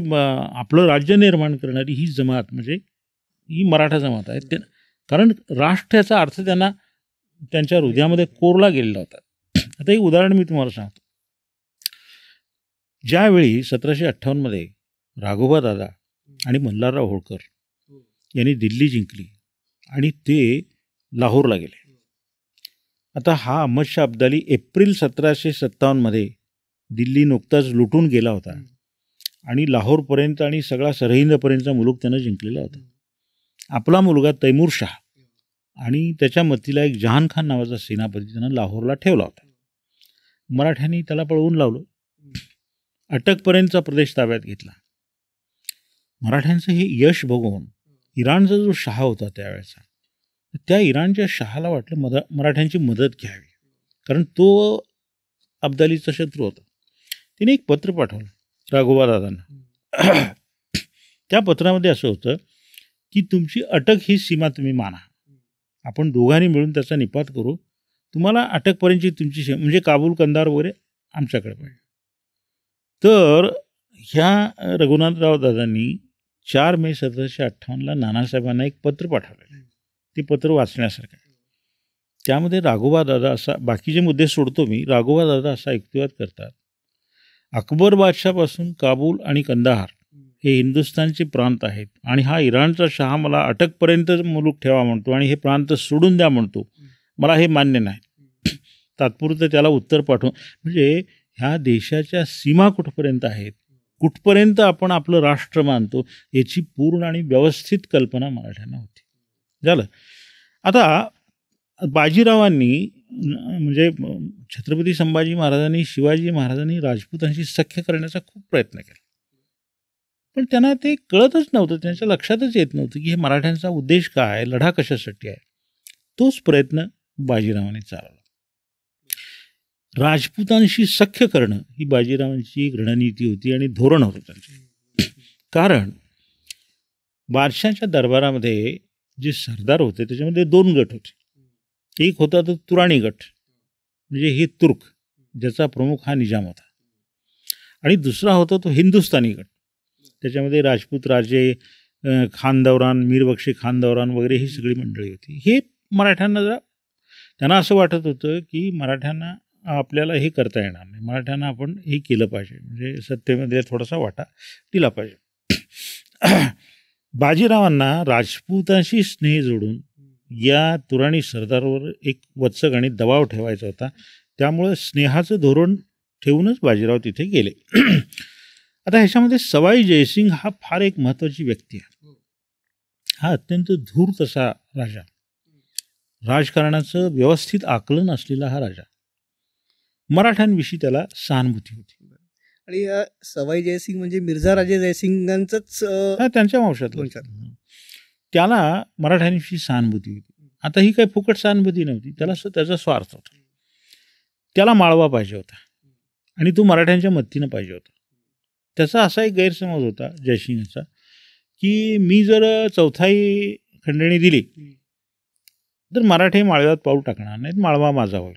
आपलं राज्य निर्माण करणारी ही जमात म्हणजे ही मराठा जमात आहे. कारण राष्ट्र याचा अर्थ त्यांना त्यांच्या हृदयामध्ये कोरला गेलेला होता. आता एक उदाहरण मी तुम्हाला सांगतो. ज्यावेळी 1758 राघोबा दादा आणि मल्हारराव होळकर यांनी दिल्ली जिंकली आणि ते लाहोरला गेले. आता हा अहमदशाह अब्दाली एप्रिल 1757 दिल्ली नुकताच लुटून गेला होता आणि लाहोरपर्यंत आणि सगळा सरहिंदपर्यंतचा मुलूक त्यानं जिंकलेला होता. आपला मुलगा तैमूर शाह आणि त्याच्या मतीला एक जहान खान नावाचा सेनापती त्यानं लाहोरला ठेवला होता. मराठ्यांनी त्याला पळवून लावलं, अटकपर्यंतचा प्रदेश ताब्यात घेतला. मराठ्यांचं हे यश बघून इराणचा जो शाह होता त्यावेळेचा, त्या इराणच्या शहाला वाटलं मराठ्यांची मदत घ्यावी, कारण तो अब्दालीचा शत्रू होता. तिने एक पत्र पाठवलं राघोबा दादांना. त्या पत्रामध्ये असं होतं की तुमची अटक ही सीमा तुम्ही माना, आपण दोघांनी मिळून त्याचा निपात करू, तुम्हाला अटकपर्यंतची तुमची सीमा म्हणजे काबूल कंदार वगैरे आमच्याकडे पाहिजे. तर ह्या रघुनाथराव दादांनी 4 मे 1758 नानासाहेबांना एक पत्र पाठवलेलं आहे. ते पत्र वाचण्यासारखं आहे. त्यामध्ये राघोबा दादा असा, बाकीचे मुद्दे सोडतो मी, राघोबा दादा असा युक्तिवाद करतात, अकबर बादशापासून काबूल आणि कंदाहार हे हिंदुस्थानचे प्रांत आहेत आणि हा इराणचा शहा मला अटकपर्यंत मुलूक ठेवा म्हणतो आणि हे प्रांत सोडून द्या म्हणतो, मला हे मान्य नाही. तात्पुरतं त्याला उत्तर पाठवून, म्हणजे ह्या देशाच्या सीमा कुठपर्यंत आहेत, कुठपर्यंत आपण आपलं राष्ट्र मानतो याची पूर्ण आणि व्यवस्थित कल्पना मराठ्यांना होती. झालं. आता बाजीरावांनी म्हणजे छत्रपती संभाजी महाराजांनी, शिवाजी महाराजांनी राजपूतांशी सख्य करण्याचा खूप प्रयत्न केला, पण त्यांना ते कळतच नव्हतं, त्यांच्या लक्षातच येत नव्हतं की हे मराठ्यांचा उद्देश काय, लढा कशासाठी आहे. तोच प्रयत्न बाजीरावांनी चालवला. राजपूतांशी सख्य करणं ही बाजीरावांची एक रणनीती होती आणि धोरण होतं त्यांचं. कारण बादशाहच्या दरबारामध्ये जे सरदार होते त्याच्यामध्ये 2 गट होते. एक होता तो तुराणी गट, म्हणजे हे तुर्क, ज्याचा प्रमुख हा निजाम होता, आणि दुसरा होता तो हिंदुस्थानी गट, त्याच्यामध्ये राजपूत राजे, खान दौरान, मीरबक्षी खान दौरान वगैरे ही सगळी मंडळी होती. हे मराठ्यांना त्यांना असं वाटत होतं की मराठ्यांना आपल्याला हे करता येणार नाही, मराठ्यांना आपण हे केलं पाहिजे, म्हणजे सत्तेमध्ये थोडासा वाटा दिला पाहिजे. बाजीरावांना राजपूतांशी स्नेह जोडून या तुराणी सरदारवर एक वचक आणि दबाव ठेवायचा होता. त्यामुळं स्नेहाचं धोरण ठेवूनच बाजीराव तिथे गेले. आता ह्याच्यामध्ये सवाई जयसिंग हा फार एक महत्त्वाची व्यक्ती आहे. हा अत्यंत धूर्त असा राजा, राजकारणाचं व्यवस्थित आकलन असलेला हा राजा. मराठ्यांविषयी त्याला सहानुभूती होती. आणि सवाई जयसिंग म्हणजे मिर्झा राजे जयसिंगांचंच त्यांच्या वंशातलं. त्याला मराठ्यांविषयी सहानुभूती होती. आता ही काही फुकट सहानुभूती नव्हती, त्याला त्याचा स्वार्थ होता. त्याला माळवा पाहिजे होता आणि तो मराठ्यांच्या मदतीनं पाहिजे होता. त्याचा असा एक गैरसमज होता जयसिंगाचा की मी जर चौथाई खंडणी दिली तर मराठे माळव्यात पाऊल टाकणार नाहीत, माळवा माझा होईल.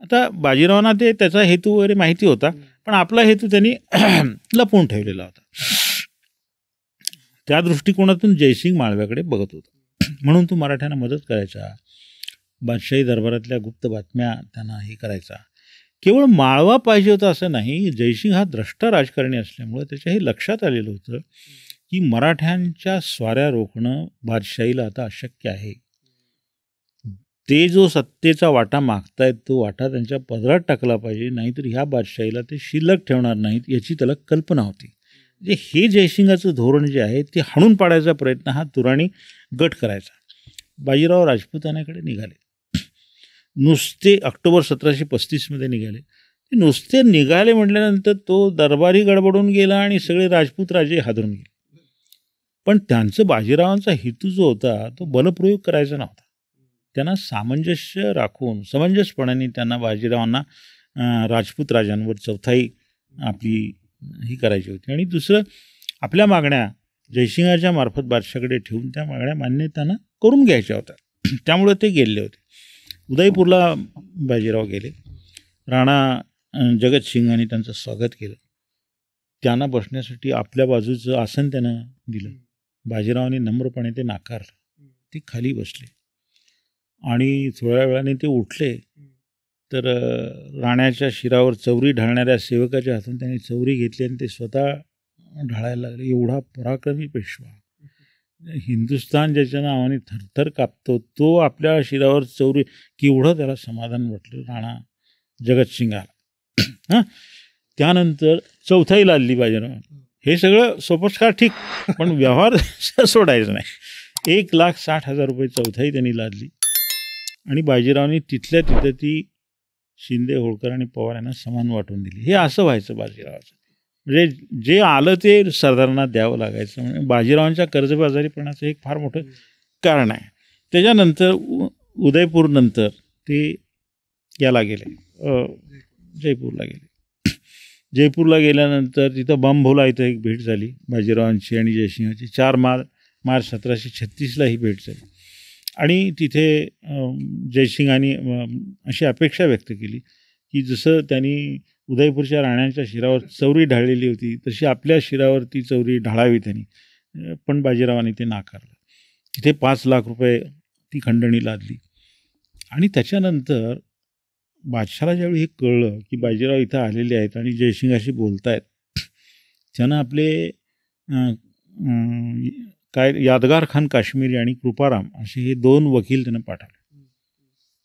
आता बाजीरावांना त्याचा हेतू वगैरे माहिती होता, पण आपला हेतू त्यांनी लपवून ठेवलेला होता. त्या दृष्टिकोनातून जयसिंग माळव्याकडे बघत होता. म्हणून तो मराठ्यांना मदत करायचा, बादशाही दरबारातल्या गुप्त बातम्या त्यांना हे करायचा. केवळ माळवा पाहिजे होता असं नाही, जयसिंग हा द्रष्टा राजकारणी असल्यामुळं त्याच्या हे लक्षात आलेलं होतं की मराठ्यांच्या स्वाऱ्या रोखणं बादशाहीला आता अशक्य आहे. ते जो सत्तेचा वाटा मागतायत तो वाटा त्यांच्या पदरात टाकला पाहिजे, नाहीतर ह्या बादशाहीला ते शिल्लक ठेवणार नाहीत याची त्याला कल्पना होती. म्हणजे हे जयसिंगाचं धोरण जे आहे ते हाणून पाडायचा प्रयत्न हा तुराणी गट करायचा. बाजीराव राजपुतानाकडे निघाले. नुसते ऑक्टोबर 1735 निघाले. ते नुसते निघाले म्हटल्यानंतर तो दरबारी गडबडून गेला आणि सगळे राजपूत राजे हादरून गेले. पण त्यांचं बाजीरावांचा हेतू जो होता तो बलप्रयोग करायचा नव्हता. त्यांना सामंजस्य राखून समंजसपणाने त्यांना बाजीरावांना राजपूत राजांवर चौथाई आपली ही करायची होती. आणि दुसरं, आपल्या मागण्या जयसिंगाच्या मार्फत बादशाकडे ठेवून त्या मागण्या मान्य त्यांना करून घ्यायच्या होत्या. त्यामुळे ते गेले होते. उदयपूरला बाजीराव गेले. राणा जगतसिंगांनी त्यांचं स्वागत केलं. त्यांना बसण्यासाठी आपल्या बाजूचं आसन त्यानं दिलं. बाजीरावांनी नम्रपणे ते नाकारलं. ते खाली बसले आणि थोड्या वेळाने ते उठले तर राण्याच्या शिरावर चौरी ढाळणाऱ्या सेवकाच्या हातून त्यांनी चौरी घेतली आणि ते स्वतः ढाळायला लागले. एवढा पराक्रमी पेशवा, हिंदुस्थान ज्याच्या नावाने थरथर कापतो, तो आपल्या शिरावर चौरी, केवढं त्याला समाधान वाटलं राणा जगतसिंगाला. हां, त्यानंतर चौथाई लादली बाजीराव. हे सगळं सोपस्कार ठीक, पण व्यवहार सोडायचा नाही. 1,60,000 रुपये चौथाई त्यांनी लादली आणि बाजीरावांनी तिथल्या तिथं ती शिंदे, होळकर आणि पवार यांना समान वाटून दिली. हे असं व्हायचं बाजीरावाचं. म्हणजे जे आलं ते सरदारांना द्यावं लागायचं. म्हणजे बाजीरावांच्या कर्जबाजारीपणाचं एक फार मोठं कारण आहे. त्याच्यानंतर उदयपूरनंतर ते याला गेले, जयपूरला गेले. जयपूरला गेल्यानंतर तिथं बंबभोला इथं एक भेट झाली बाजीरावांची आणि जयसिंगाची. 4 मार्च 1736 ही भेट झाली. आणि तिथे जयसिंगांनी अशी अपेक्षा व्यक्त केली की जसं त्यांनी उदयपूरच्या राण्यांच्या शिरावर चौरी ढाळलेली होती तशी आपल्या शिरावर ती चौरी ढाळावी त्यांनी. पण बाजीरावांनी ते नाकारलं. तिथे 5 लाख रुपये ती खंडणी लादली. आणि त्याच्यानंतर बादशाला ज्यावेळी हे कळलं की बाजीराव इथं आलेले आहेत आणि जयसिंगाशी बोलत आहेत, त्यानं आपले यादगार खान काश्मीरी आणि कृपाराम असे हे 2 वकील त्यानं पाठवले.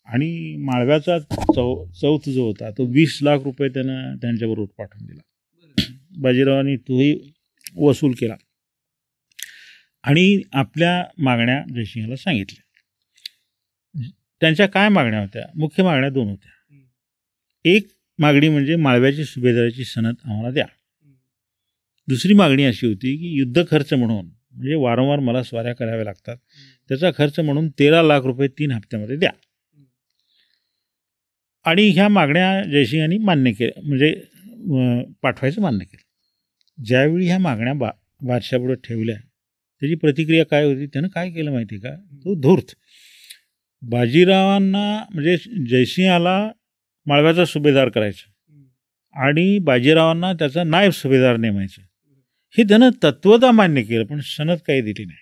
आणि माळव्याचा चौथ जो होता तो 20 लाख रुपये त्यानं त्यांच्याबरोबर पाठवून दिला. बाजीरावांनी तोही वसूल केला आणि आपल्या मागण्या जयसिंगाला सांगितल्या. त्यांच्या काय मागण्या होत्या? मुख्य मागण्या 2 होत्या. एक मागणी म्हणजे माळव्याची सुभेदाराची सनद आम्हाला द्या. दुसरी मागणी अशी होती की युद्ध खर्च म्हणून, म्हणजे वारंवार मला स्वाऱ्या कराव्या लागतात, त्याचा खर्च म्हणून 13 लाख रुपये 3 हप्त्यामध्ये द्या. आणि ह्या मागण्या जयसिंगांनी मान्य केल्या, म्हणजे पाठवायचं मान्य केलं. ज्यावेळी ह्या मागण्या बादशापुढे ठेवल्या त्याची प्रतिक्रिया काय होती? त्यानं काय केलं माहिती आहे का? तो धूर्त बाजीरावांना, म्हणजे जयसिंहाला माळव्याचा सुभेदार करायचा आणि बाजीरावांना त्याचा नायब सुभेदार नेमायचं. हे त्यानं तत्वता मान्य केलं, पण सनद काही दिली नाही.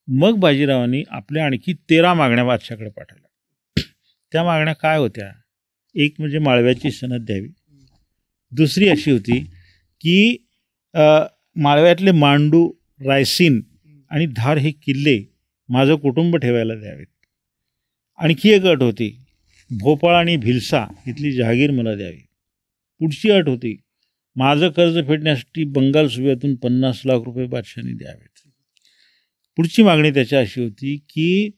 मग बाजीरावांनी आपल्या आणखी 13 मागण्या बादशाहकडे पाठवल्या. त्या मागण्या काय होत्या? एक म्हणजे माळव्याची सनद द्यावी. दुसरी अशी होती की माळव्यातले मांडू, रायसीन आणि धार हे किल्ले माझं कुटुंब ठेवायला द्यावेत. आणखी एक अट होती, भोपाळ आणि भिलसा इथली जहागीर मला द्यावी. पुढची अट होती, माझं कर्ज फेडण्यासाठी बंगाल सुभ्यातून 50 लाख रुपये बादशाहांनी द्यावेत. पुढची मागणी त्याच्या अशी होती की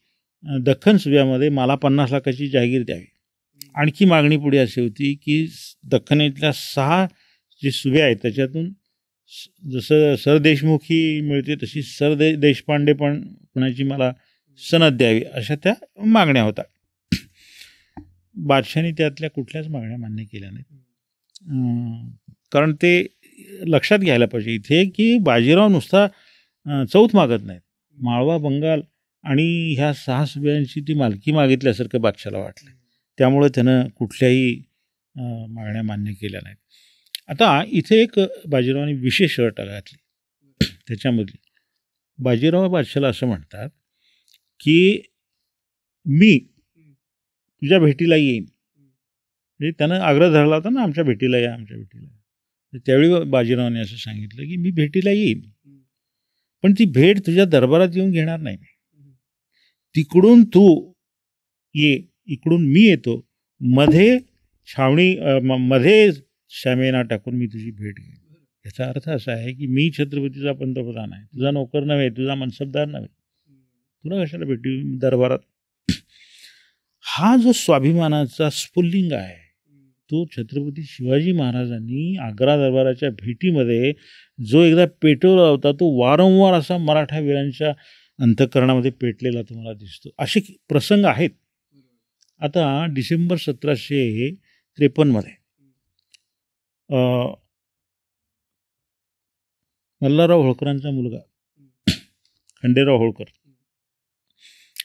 दख्खन सुभ्यामध्ये मला 50 लाखाची जहागीर द्यावी. आणखी मागणी पुढे अशी होती की दख्खनेतल्या 6 जे सुभे आहेत त्याच्यातून जसं सरदेशमुखी मिळते तशी देशपांडे पण पुण्याची मला सनद द्यावी, अशा त्या मागण्या होत्या. बादशाहांनी त्यातल्या कुठल्याच मागण्या मान्य केल्या नाहीत. कारण ते लक्षात घ्यायला पाहिजे इथे की बाजीराव नुसता चौथ मागत नाहीत. माळवा, बंगाल आणि ह्या 6 सुभ्यांची ती मालकी मागितल्यासारखं बादशाहाला वाटलं. त्यामुळे त्यानं कुठल्याही मागण्या मान्य केल्या नाहीत. आता इथे एक बाजीरावांनी विशेष अट घातली. त्याच्यामधली बाजीराव बादशाहाला असं म्हणतात की मी तुझ्या भेटीला येईन. म्हणजे त्यानं आग्रह धरला होता ना, आमच्या भेटीला या, आमच्या भेटीला. तर त्यावेळी बाजीरावांनी असं सांगितलं की मी भेटीला येईन, पण ती भेट तुझ्या दरबारात येऊन घेणार नाही. तिकडून तू ये, इकडून मी येतो, मध्ये छावणी मध्ये शामेना टाकून मी तुझी भेट घेईन. याचा अर्थ असा आहे की मी छत्रपतीचा पंतप्रधान आहे, तुझा नोकर नव्हे, तुझा मनसबदार नव्हे, तुला कशाला भेटी दरबारात. हा जो स्वाभिमानाचा स्फुल्लिंग आहे तो छत्रपती शिवाजी महाराजांनी आग्रा दरबाराच्या भेटीमध्ये जो एकदा पेटवला होता, तो वारंवार असा मराठा वीरांच्या अंतःकरणामध्ये पेटलेला तुम्हाला दिसतो. असे प्रसंग आहेत. आता डिसेंबर 1753 मल्हारराव होळकरांचा मुलगा खंडेराव होळकर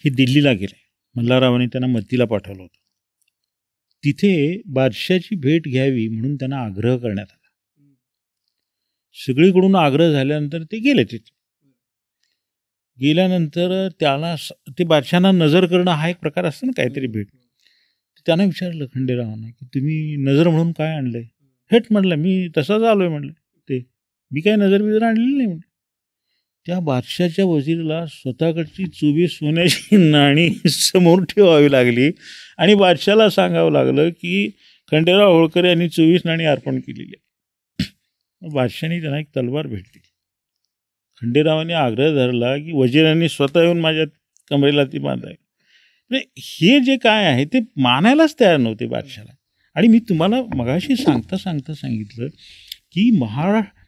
हे दिल्लीला गेले. मल्हाररावांनी त्यांना मतीला पाठवलं होतं. तिथे बादशाची भेट घ्यावी म्हणून त्यांना आग्रह करण्यात आला. सगळीकडून आग्रह झाल्यानंतर ते गेले. तिथे गेल्यानंतर त्याला ते बादशाहांना नजर करणं हा एक प्रकार असतो ना, काहीतरी भेट. त्यांना विचारलं खंडेरावांना की तुम्ही नजर म्हणून काय आणलंय? हेट म्हटलं, मी तसाच आलोय म्हटलं, ते मी काय नजर बिजर आणलेली नाही म्हटलं. त्या बादशाच्या वजीरला स्वतःकडची 24 सोन्याची नाणी समोर ठेवावी लागली आणि बादशाला सांगावं लागलं की खंडेराव होळकर यांनी 24 नाणी अर्पण केलेली आहे. बादशाने त्यांना एक तलवार भेटली. खंडेरावांनी आग्रह धरला की वजीरांनी स्वतः येऊन माझ्या कमरेला ती बांधावी. म्हणजे हे जे काय आहे ते मानायलाच तयार नव्हते बादशाला. आणि मी तुम्हाला मगाशी सांगता सांगितलं की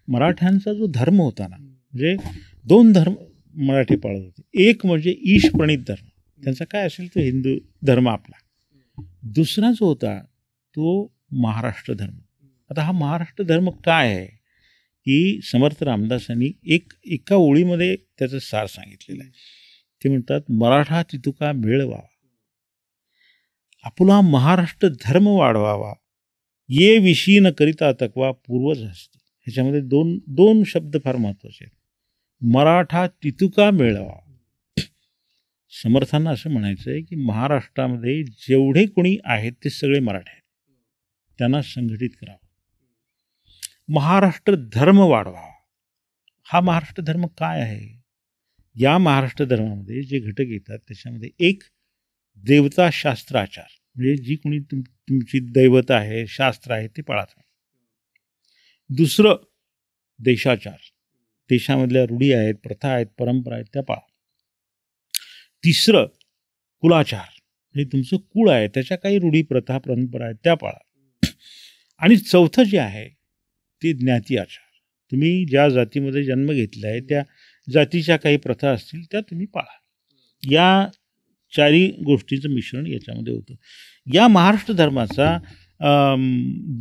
मराठ्यांचा जो धर्म होता ना, म्हणजे 2 धर्म मराठी पाळत होते. एक म्हणजे ईश प्रणित धर्म, त्यांचा काय असेल तो हिंदू धर्म आपला. दुसरा जो होता तो महाराष्ट्र धर्म. आता हा महाराष्ट्र धर्म काय आहे की समर्थ रामदासांनी एका ओळीमध्ये त्याचं सार सांगितलेलं आहे. ते म्हणतात, मराठा तितुका मेळ व्हावा, आपुला महाराष्ट्र धर्म वाढवावा, ये विशी न करिता तकवा पूर्वज असते. ह्याच्यामध्ये दोन शब्द फार महत्त्वाचे आहेत. मराठा तितुका मेळावा. समर्थांना असं म्हणायचं आहे की महाराष्ट्रामध्ये जेवढे कोणी आहेत ते सगळे मराठे आहेत, त्यांना संघटित करावं. महाराष्ट्र धर्म वाढवावा. हा महाराष्ट्र धर्म काय आहे? या महाराष्ट्र धर्मामध्ये जे घटक येतात त्याच्यामध्ये एक देवता शास्त्र आचार, म्हणजे जी कोणी तुमची दैवत आहे, शास्त्र आहे ते पाळावं. दुसरं देशाचार, देशामधल्या रूढी आहेत, प्रथा आहेत, परंपरा आहेत त्या पाळा. तिसरं कुलाचार, म्हणजे तुमचं कुळ आहे त्याच्या काही रूढी प्रथा परंपरा आहेत त्या पाळा. आणि चौथं जे आहे ते ज्ञाती आचार, तुम्ही ज्या जातीमध्ये जन्म घेतला आहे त्या जातीच्या काही प्रथा असतील त्या तुम्ही पाळा. या 4 गोष्टींचं मिश्रण याच्यामध्ये होतं. या महाराष्ट्र धर्माचा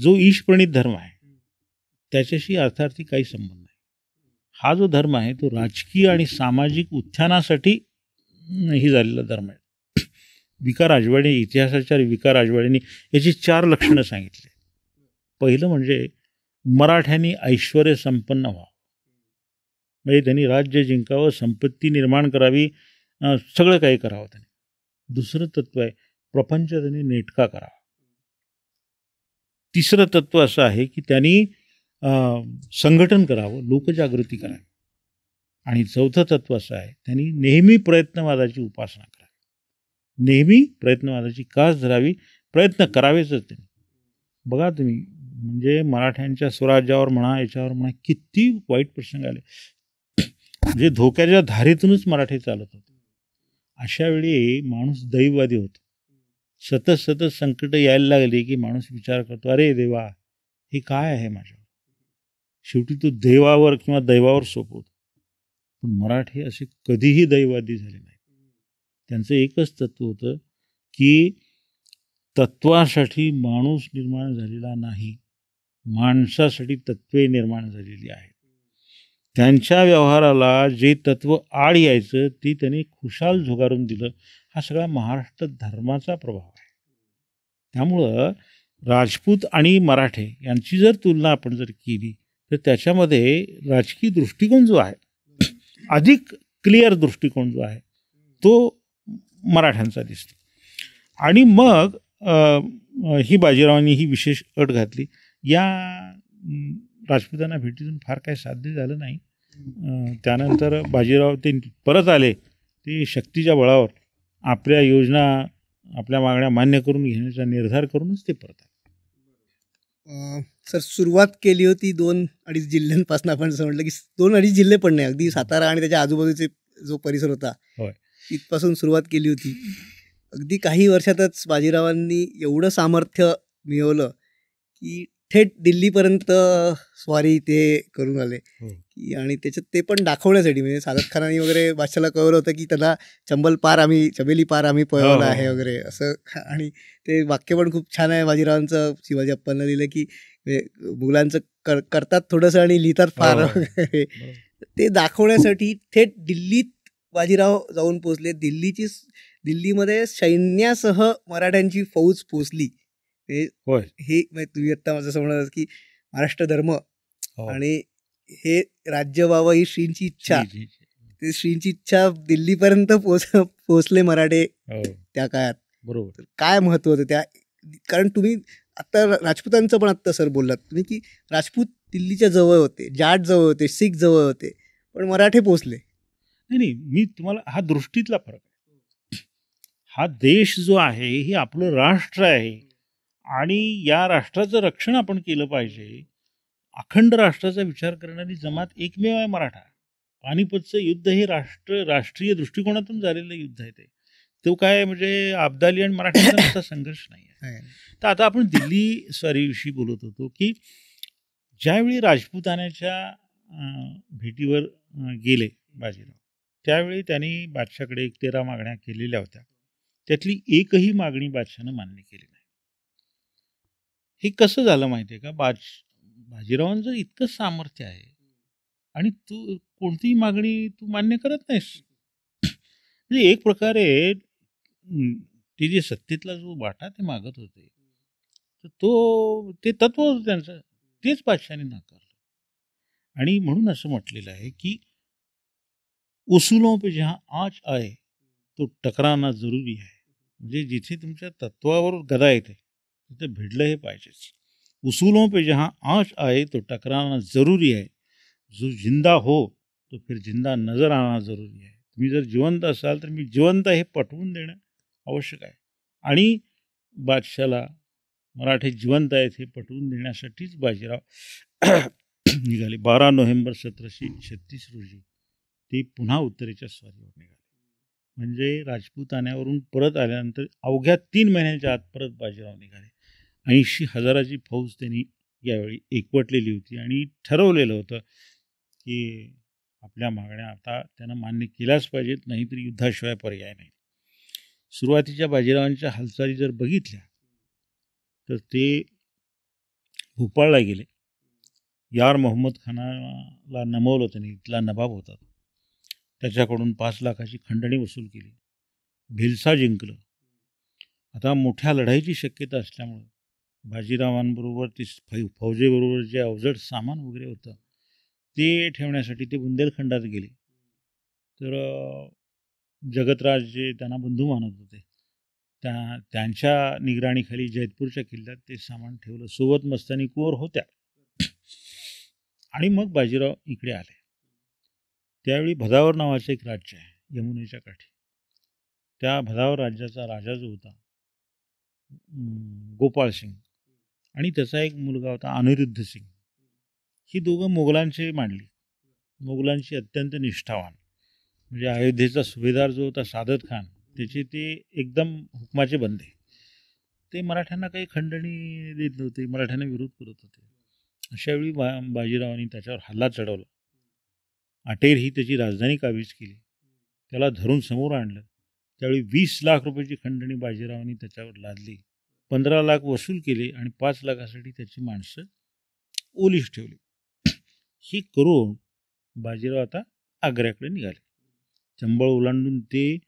जो ईशप्रणित धर्म आहे त्याच्याशी अर्थार्थी काही संबंध नाही. हा जो धर्म आहे तो राजकीय आणि सामाजिक उत्थानासाठी ही झालेला धर्म आहे. विका राजवाडे, इतिहासाच्या विका राजवाडेंनी याची 4 लक्षणं सांगितली. पहिलं म्हणजे मराठ्यांनी ऐश्वर संपन्न व्हावं. म्हणजे त्यांनी राज्य जिंकावं, संपत्ती निर्माण करावी, सगळं काही करावं त्यांनी. दुसरं तत्व आहे प्रपंच त्यांनी नेटका करावा. तिसरं तत्व असं आहे की त्यांनी संघटन करावं, लोकजागृती करावी. आणि चौथं तत्व असं आहे त्यांनी नेहमी प्रयत्नवादाची उपासना करावी, नेहमी प्रयत्नवादाची कास धरावी, प्रयत्न करावेचच त्यांनी. बघा तुम्ही, म्हणजे मराठ्यांच्या स्वराज्यावर म्हणा, याच्यावर म्हणा, किती वाईट प्रसंग आले, म्हणजे धोक्याच्या धारेतूनच मराठे चालत होते. अशा वेळी माणूस दैववादी होतो. सतत सतत संकट यायला लागली की माणूस विचार करतो, अरे देवा, हे काय आहे माझ्यावर. शेवटी तो देवावर किंवा दैवावर सोपवतो. पण मराठे असे कधीही दैववादी झाले नाहीत. त्यांचं एकच तत्व होतं की तत्वासाठी माणूस निर्माण झालेला नाही, माणसासाठी तत्वे निर्माण झालेली आहेत. त्यांच्या व्यवहाराला जे तत्व आड यायचं ते त्यांनी खुशाल झुगारून दिलं. हा सगळा महाराष्ट्र धर्माचा प्रभाव आहे. त्यामुळं राजपूत आणि मराठे यांची जर तुलना आपण जर केली तर त्याच्यामध्ये राजकीय दृष्टिकोन जो आहे, अधिक क्लिअर दृष्टिकोन जो आहे तो मराठ्यांचा दिसतो. आणि मग ही बाजीरावांनी ही विशेष अट घातली. या राजपुतांना भेटीतून फार काही साध्य झालं नाही. त्यानंतर बाजीराव ते परत आले, ते शक्तीच्या बळावर आपल्या योजना, आपल्या मागण्या मान्य करून घेण्याचा निर्धार करूनच ते परत आले. सर, सुरुवात केली होती 2-2.5 जिल्ह्यांपासून. आपण असं म्हटलं की 2-2.5 जिल्हे पण नाही, अगदी सातारा आणि त्याच्या आजूबाजूचे जो परिसर होता तिथपासून सुरुवात केली होती. अगदी काही वर्षातच बाजीरावांनी एवढं सामर्थ्य मिळवलं की थेट दिल्लीपर्यंत स्वारी ते करून आले. आणि त्याच्यात ते पण दाखवण्यासाठी, म्हणजे सादत खानाने वगैरे बादशाला कळवलं होतं की त्याला चमेली पार आम्ही पळवलं आहे वगैरे असं. आणि ते वाक्य पण खूप छान आहे बाजीरावांचं, शिवाजी अप्पांना लिहिलं की मुलांचं करतात थोडंसं आणि लिहितात फार वगैरे. ते दाखवण्यासाठी थेट दिल्लीत बाजीराव जाऊन पोचले. दिल्लीमध्ये सैन्यासह मराठ्यांची फौज पोचली. हे तुम्ही आता माझं समजणार की महाराष्ट्र धर्म आणि हे राज्य व्हावं ही श्रींची इच्छा. ते श्रींची इच्छा दिल्लीपर्यंत पोचले मराठे त्या काळात. बरोबर. काय महत्व होतं त्या, कारण तुम्ही आता राजपूतांचं पण आत्ता सर बोललात तुम्ही की राजपूत दिल्लीच्या जवळ होते, जाट जवळ होते, शीख जवळ होते, पण मराठे पोचले. नाही, मी तुम्हाला हा दृष्टीतला फरक आहे. हा देश जो आहे हे आपलं राष्ट्र आहे आणि या राष्ट्राचं रक्षण आपण केलं पाहिजे. अखंड राष्ट्राचा विचार करणारी जमात एकमेव आहे मराठा. पानिपतचं युद्ध हे राष्ट्रीय दृष्टिकोनातून झालेलं युद्ध आहे. तो काय म्हणजे अब्दाली आणि मराठ्यांचा संघर्ष नाही आहे. तर आता आपण दिल्ली स्वारीविषयी बोलत होतो की ज्यावेळी राजपुतानाच्या भेटीवर गेले बाजीराव, त्यावेळी त्यांनी बादशाकडे 13 मागण्या केलेल्या होत्या. त्यातली एकही मागणी बादशानं मान्य केली नाही. हे कसं झालं माहिती आहे का? बाजीरावांचं इतकं सामर्थ्य आहे आणि तू कोणतीही मागणी तू मान्य करत नाहीस. म्हणजे एक प्रकारे ते जे सत्तेतला जो वाटा ते मागत होते, तर ते तत्व होतं त्यांचं, तेच बादशाने नाकारलं. आणि म्हणून असं म्हटलेलं आहे की उसूलों पे जहाँ आँच आए तो टकराना जरुरी है. म्हणजे जिथे तुमच्या तत्वावर गदा येते तिथे भिडलं हे पाहिजेच. उसूलों पे जहाँ आँच आए तो टकराना जरुरी है. जो जिंदा हो तो फिर जिंदा नजर आना जरुरी है. तुम्ही जर जिवंत असाल तर मी जिवंत हे पटवून देणं आवश्यक आहे. आणि बादशाला मराठे जिवंत आहेत हे पटवून देण्यासाठीच बाजीराव निघाले. 12 नोव्हेंबर 1736 रोजी ते पुन्हा उत्तरेच्या स्वारीवर निघाले. म्हणजे राजपुतान्यावरून परत आल्यानंतर अवघ्या 3 महिन्यांच्या आत परत बाजीराव निघाले. 80,000ची फौज त्यांनी यावेळी एकवटलेली होती आणि ठरवलेलं होतं की आपल्या मागण्या आता त्यांना मान्य केल्याच पाहिजेत, नाहीतर युद्धाशिवाय पर्याय नाही. सुरुवातीच्या बाजीरावांच्या हालचाली जर बघितल्या तर ते भोपाळला गेले. यार मोहम्मद खानाला नमवलं त्यांनी, इथला नवाब होता. त्याच्याकडून 5 लाखाची खंडणी वसूल केली. भिलसा जिंकलं. आता मोठ्या लढाईची शक्यता असल्यामुळं बाजीरावांबरोबर ती फौजेबरोबर जे अवजड सामान वगैरे होतं ते ठेवण्यासाठी ते बुंदेलखंडात गेले. तर जगतराज जे त्यांना बंधू मानत होते, त्यांच्या निगराणीखाली जैतपूरच्या किल्ल्यात ते सामान ठेवलं. सोबत मस्तानी कुवर होत्या. आणि मग बाजीराव इकडे आले. त्यावेळी भदावर नावाचं एक राज्य आहे यमुनेच्या काठी. त्या भदावर राज्याचा राजा जो होता गोपाळ सिंग, आणि त्याचा एक मुलगा होता अनिरुद्ध सिंग. ही दोघं मोगलांचे मांडली, मोगलांची अत्यंत निष्ठावान. म्हणजे अयोध्येचा सुभेदार जो होता सादत खान, त्याचे ते एकदम हुकमाचे बंदे. ते मराठ्यांना काही खंडणी देत नव्हते, मराठ्यांना विरोध करत होते. अशावेळी बाजीरावांनी त्याच्यावर हल्ला चढवला. अटेर ही त्याची राजधानी काबीज केली. त्याला धरून समोर आणलं. त्यावेळी 20 लाख रुपयाची खंडणी बाजीरावांनी त्याच्यावर लादली. 15 लाख वसूल केले आणि 5 लाखासाठी त्याची माणसं ओलीस ठेवली. ही करून बाजीराव आता आग्र्याकडे निघाले. चंबळ ओलांडून ते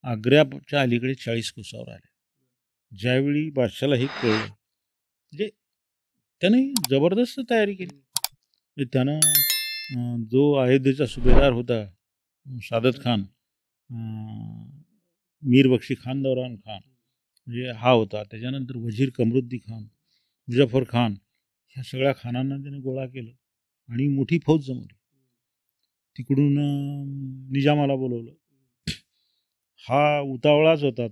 आग्र्याच्या अलीकडे 40 कोसावर आले. ज्यावेळी बादशाला हे कळलं, म्हणजे त्याने जबरदस्त तयारी केली. त्यानं जो अयोध्येचा सुभेदार होता सादत खान, मीर बक्षी खान दौरान खान म्हणजे हा होता. त्याच्यानंतर वजीर कमरुद्दी खान, मुजफ्फर खान, ह्या सगळ्या खानांना त्याने गोळा केलं आणि मोठी फौज जमवली. तिकडून निजामाला बोलवलं. हा उतावळाच होता.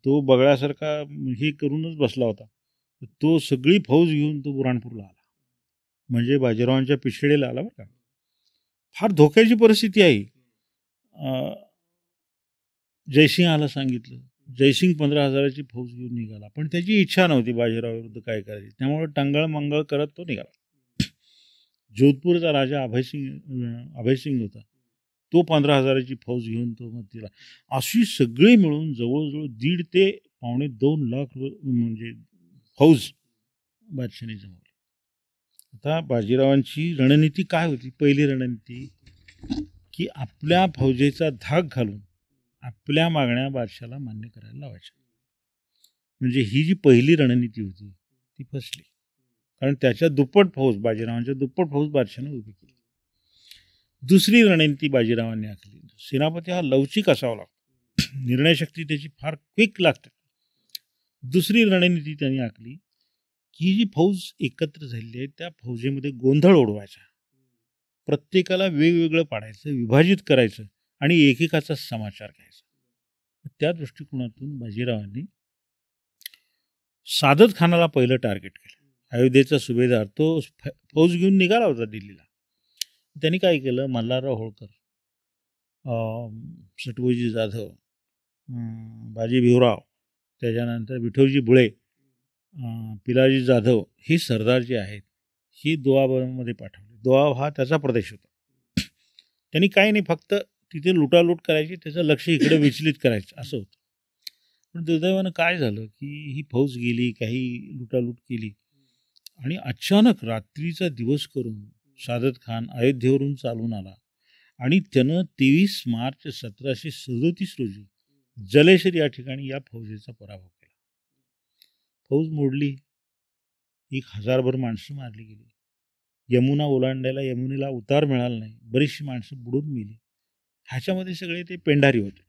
तो बगळ्यासारखा हे करूनच बसला होता. तो सगळी फौज घेऊन तो बुऱ्हाणपूरला आला. म्हणजे बाजीरावांच्या पिछेडीला आला बरं का. फार धोक्याची परिस्थिती आहे. जयसिंहाला सांगितलं. जयसिंग 15,000ची फौज घेऊन निघाला, पण त्याची इच्छा नव्हती बाजीरावाविरुद्ध काय करायची. त्यामुळे टांगळ मंगळ करत तो निघाला. जोधपूरचा राजा अभयसिंग होता. तो 15,000ची फौज घेऊन तो मग तिला. अशी सगळी मिळून जवळजवळ 1.5 ते पावणे 2 लाख म्हणजे फौज बादशाने जमवली. आता बाजीरावांची रणनीती काय होती? पहिली रणनीती की आपल्या फौजेचा धाक घालून आपल्या मागण्या बादशाला मान्य करायला लावायच्या. म्हणजे ही जी पहिली रणनीती होती ती फसली. कारण त्याच्या दुप्पट फौज, बाजीरावांच्या दुप्पट फौज बादशाने उभी केली. दुसरी रणनीती बाजीरावांनी आखली. सेनापती हा लवचिक असावा लागतो, निर्णयशक्ती त्याची फार क्विक लागते. दुसरी रणनीती त्यांनी आखली की जी फौज एकत्र झालेली आहे त्या फौजेमध्ये गोंधळ उडवायचा, प्रत्येकाला वेगवेगळं पाडायचं, विभाजित करायचं आणि एकेकाचा समाचार घ्यायचा. त्या दृष्टिकोनातून बाजीरावांनी सादत खानाला पहिलं टार्गेट केलं. अयोध्येचा सुभेदार तो फौज घेऊन निघाला होता दिल्लीला. त्यांनी काय केलं? मल्हारराव होळकर, सटवोजी जाधव, बाजी भिवराव, त्याच्यानंतर विठोजी बुळे, पिलाजी जाधव, ही सरदार जे आहेत ही दोआबमध्ये पाठवले. दोआब हा त्याचा प्रदेश होता. त्यांनी काही नाही, फक्त तिथे लुटालूट करायची, त्याचं लक्ष इकडे विचलित करायचं असं होतं. पण दुर्दैवानं काय झालं की ही फौज गेली, काही लुटालूट केली आणि अचानक रात्रीचा दिवस करून सादत खान अयोध्येवरून चालून आला आणि त्यानं 23 मार्च 1737 रोजी जलेश्वर या ठिकाणी या फौजेचा पराभव केला. फौज मोडली. 1000भर माणसं मारली गेली. यमुना ओलांडायला यमुनेला उतार मिळाला नाही. बरीचशी माणसं बुडून मेली. ह्याच्यामध्ये सगळे ते पेंढारी होते.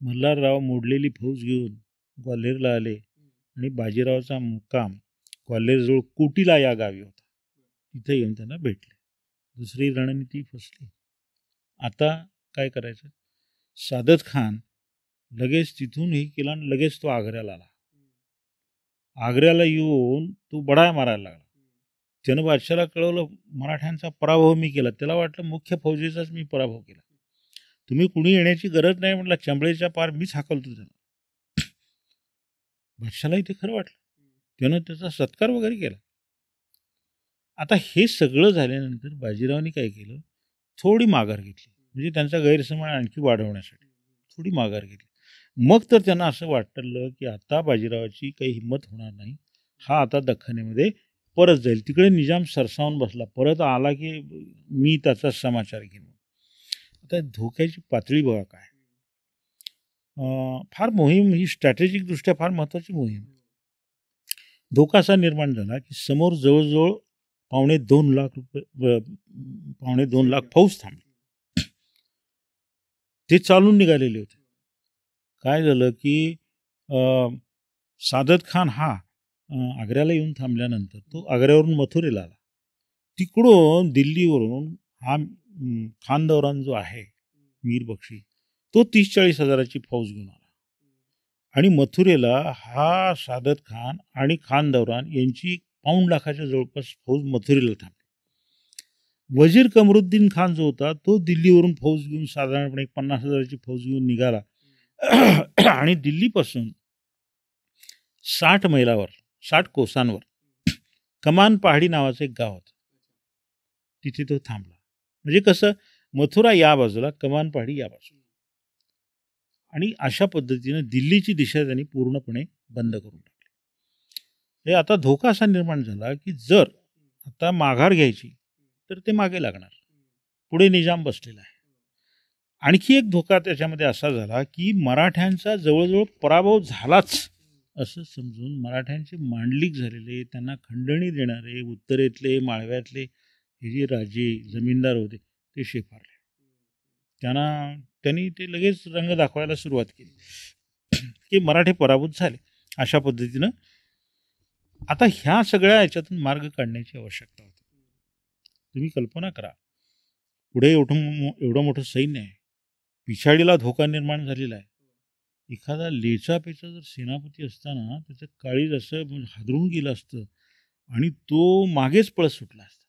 मल्हारराव मोडलेली फौज घेऊन ग्वाल्हेरला आले आणि बाजीरावचा मुक्काम ग्वाल्हेरजवळ कोटीला या गावी होता. तिथे येऊन त्यांना भेटले. दुसरी रणनीती फसली. आता काय करायचं? सादत खान लगेच तिथून हे केला आणि लगेच तो आग्र्याला आला. आग्र्याला येऊन तो बडाया मारायला लागला. त्यानं बादशाला कळवलं मराठ्यांचा पराभव मी केला. त्याला वाटलं मुख्य फौजेचाच मी पराभव केला. तुम्ही कुणी येण्याची गरज नाही म्हटलं, चंबळेच्या पार मीच हाकलतो त्याला. बादशालाही ते खरं वाटलं. त्यानं त्याचा सत्कार वगैरे केला. आता हे सगळं झाल्यानंतर बाजीरावांनी काय केलं? थोडी माघार घेतली. म्हणजे त्यांचा गैरसमज आणखी वाढवण्यासाठी थोडी माघार घेतली. मग तर त्यांना असं वाटलं की आता बाजीरावाची काही हिंमत होणार नाही. हा आता दख्खनेमध्ये परत जाईल. तिकडे निजाम सरसावून बसला. परत आला की मी त्याचा समाचार घेईन. आता धोक्याची पातळी बघा काय. फार मोहीम ही स्ट्रॅटेजिकदृष्ट्या फार महत्त्वाची मोहीम. धोका असा निर्माण झाला की समोर जवळजवळ $2.25 लाख फौज थांबली. ते चालून निघालेले होते. काय झालं की सादत खान हा आग्र्याला येऊन थांबल्यानंतर तो आग्र्यावरून मथुरेला आला. तिकडून दिल्लीवरून हा खान दौरान जो आहे मीर बक्षी, तो 30-40 हजाराची फौज घेऊन आला आणि मथुरेला हा सादत खान आणि खान दौरान यांची 1.5 लाखाच्या जवळपास फौज मथुरेला थांबली. वजीर कमरुद्दीन खान जो होता तो दिल्लीवरून फौज घेऊन साधारणपणे 50 हजाराची फौज घेऊन निघाला आणि दिल्लीपासून 60 कोसांवर कमान पहाडी नावाचं एक गाव होतं, तिथे तो थांबला. म्हणजे कसं, मथुरा या बाजूला, कमान पहाडी या बाजूला, आणि अशा पद्धतीनं दिल्लीची दिशा त्यांनी पूर्णपणे बंद करून टाकली. हे आता धोका असा निर्माण झाला की जर आता माघार घ्यायची तर ते मागे लागणार, पुढे निजाम बसलेला आहे. आणखी एक धोका त्याच्यामध्ये असा झाला की मराठ्यांचा जवळजवळ पराभव झालाच असं समजून मराठ्यांचे मांडलिक झालेले, त्यांना खंडणी देणारे उत्तरेतले माळव्यातले हे जे राजे जमीनदार होते ते शेफारले. त्यांनी ते लगेच रंग दाखवायला सुरुवात केली की मराठे पराभूत झाले. अशा पद्धतीनं आता ह्या सगळ्या याच्यातून मार्ग काढण्याची आवश्यकता होती. तुम्ही कल्पना करा, पुढे एवढं मोठं सैन्य आहे, पिछाडीला धोका निर्माण झालेला आहे. एखादा लेचापेचा जर सेनापती असताना त्याचं काळीज असं हादरून गेलं असतं आणि तो मागेच पळत सुटला असता.